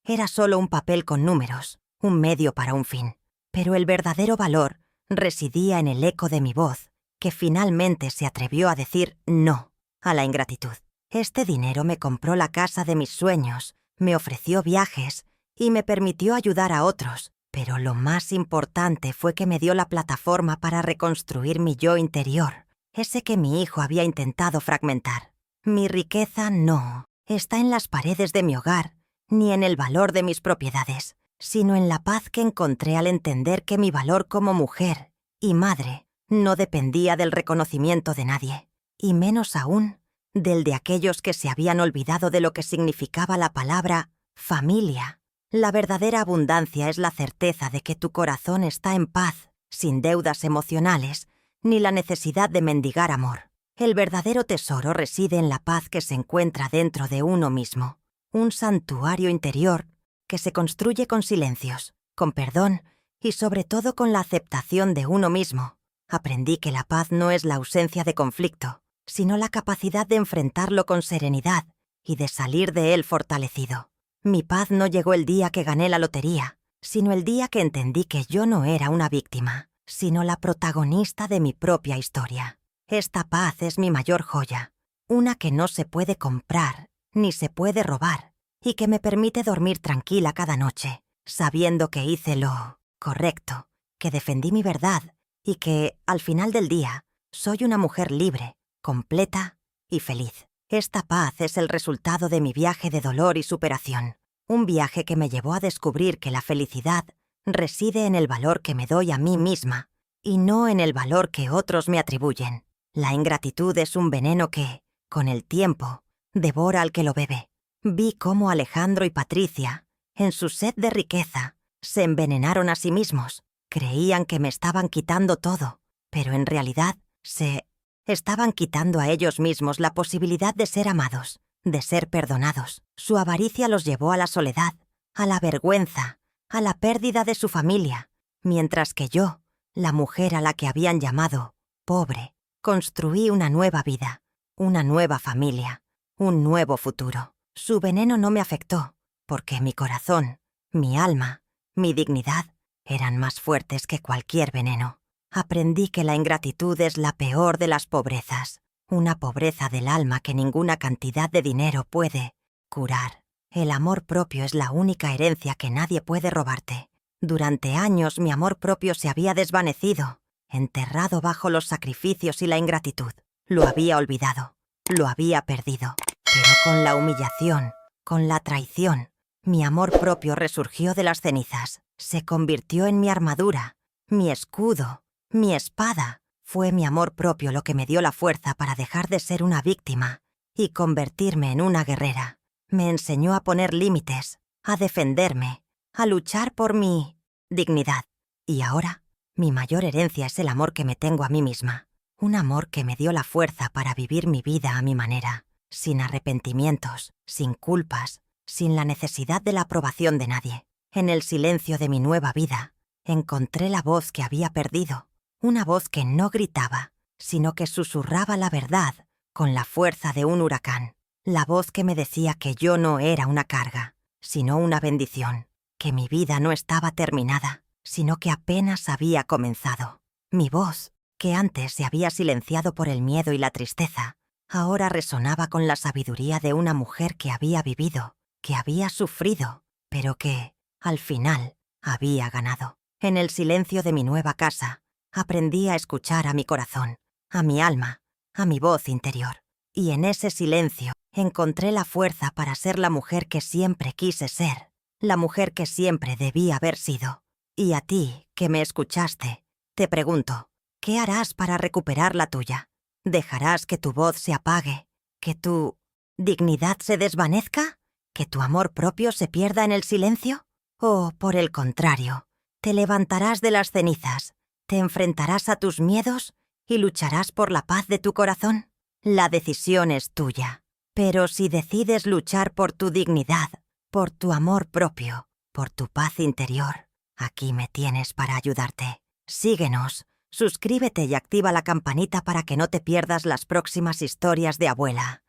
era solo un papel con números, un medio para un fin. Pero el verdadero valor residía en el eco de mi voz, que finalmente se atrevió a decir no a la ingratitud. Este dinero me compró la casa de mis sueños, me ofreció viajes y me permitió ayudar a otros, pero lo más importante fue que me dio la plataforma para reconstruir mi yo interior, ese que mi hijo había intentado fragmentar. Mi riqueza no está en las paredes de mi hogar, ni en el valor de mis propiedades, sino en la paz que encontré al entender que mi valor como mujer y madre no dependía del reconocimiento de nadie, y menos aún del de aquellos que se habían olvidado de lo que significaba la palabra familia. La verdadera abundancia es la certeza de que tu corazón está en paz, sin deudas emocionales, ni la necesidad de mendigar amor. El verdadero tesoro reside en la paz que se encuentra dentro de uno mismo, un santuario interior que se construye con silencios, con perdón y sobre todo con la aceptación de uno mismo. Aprendí que la paz no es la ausencia de conflicto, sino la capacidad de enfrentarlo con serenidad y de salir de él fortalecido. Mi paz no llegó el día que gané la lotería, sino el día que entendí que yo no era una víctima, sino la protagonista de mi propia historia. Esta paz es mi mayor joya, una que no se puede comprar ni se puede robar, y que me permite dormir tranquila cada noche, sabiendo que hice lo correcto, que defendí mi verdad y que, al final del día, soy una mujer libre, completa y feliz. Esta paz es el resultado de mi viaje de dolor y superación, un viaje que me llevó a descubrir que la felicidad reside en el valor que me doy a mí misma y no en el valor que otros me atribuyen. La ingratitud es un veneno que, con el tiempo, devora al que lo bebe. Vi cómo Alejandro y Patricia, en su sed de riqueza, se envenenaron a sí mismos. Creían que me estaban quitando todo, pero en realidad se estaban quitando a ellos mismos la posibilidad de ser amados, de ser perdonados. Su avaricia los llevó a la soledad, a la vergüenza, a la pérdida de su familia, mientras que yo, la mujer a la que habían llamado pobre, construí una nueva vida, una nueva familia, un nuevo futuro. Su veneno no me afectó, porque mi corazón, mi alma, mi dignidad eran más fuertes que cualquier veneno. Aprendí que la ingratitud es la peor de las pobrezas, una pobreza del alma que ninguna cantidad de dinero puede curar. El amor propio es la única herencia que nadie puede robarte. Durante años mi amor propio se había desvanecido, enterrado bajo los sacrificios y la ingratitud. Lo había olvidado, lo había perdido. Pero con la humillación, con la traición, mi amor propio resurgió de las cenizas, se convirtió en mi armadura, mi escudo, mi espada. Fue mi amor propio lo que me dio la fuerza para dejar de ser una víctima y convertirme en una guerrera. Me enseñó a poner límites, a defenderme, a luchar por mi dignidad. Y ahora, mi mayor herencia es el amor que me tengo a mí misma. Un amor que me dio la fuerza para vivir mi vida a mi manera, sin arrepentimientos, sin culpas, sin la necesidad de la aprobación de nadie. En el silencio de mi nueva vida, encontré la voz que había perdido. Una voz que no gritaba, sino que susurraba la verdad con la fuerza de un huracán. La voz que me decía que yo no era una carga, sino una bendición, que mi vida no estaba terminada, sino que apenas había comenzado. Mi voz, que antes se había silenciado por el miedo y la tristeza, ahora resonaba con la sabiduría de una mujer que había vivido, que había sufrido, pero que, al final, había ganado. En el silencio de mi nueva casa, aprendí a escuchar a mi corazón, a mi alma, a mi voz interior. Y en ese silencio encontré la fuerza para ser la mujer que siempre quise ser, la mujer que siempre debí haber sido. Y a ti, que me escuchaste, te pregunto, ¿qué harás para recuperar la tuya? ¿Dejarás que tu voz se apague, que tu dignidad se desvanezca, ¿Que tu amor propio se pierda en el silencio? ¿O, por el contrario, te levantarás de las cenizas, te enfrentarás a tus miedos y lucharás por la paz de tu corazón? La decisión es tuya. Pero si decides luchar por tu dignidad, por tu amor propio, por tu paz interior, aquí me tienes para ayudarte. Síguenos, suscríbete y activa la campanita para que no te pierdas las próximas historias de Abuela.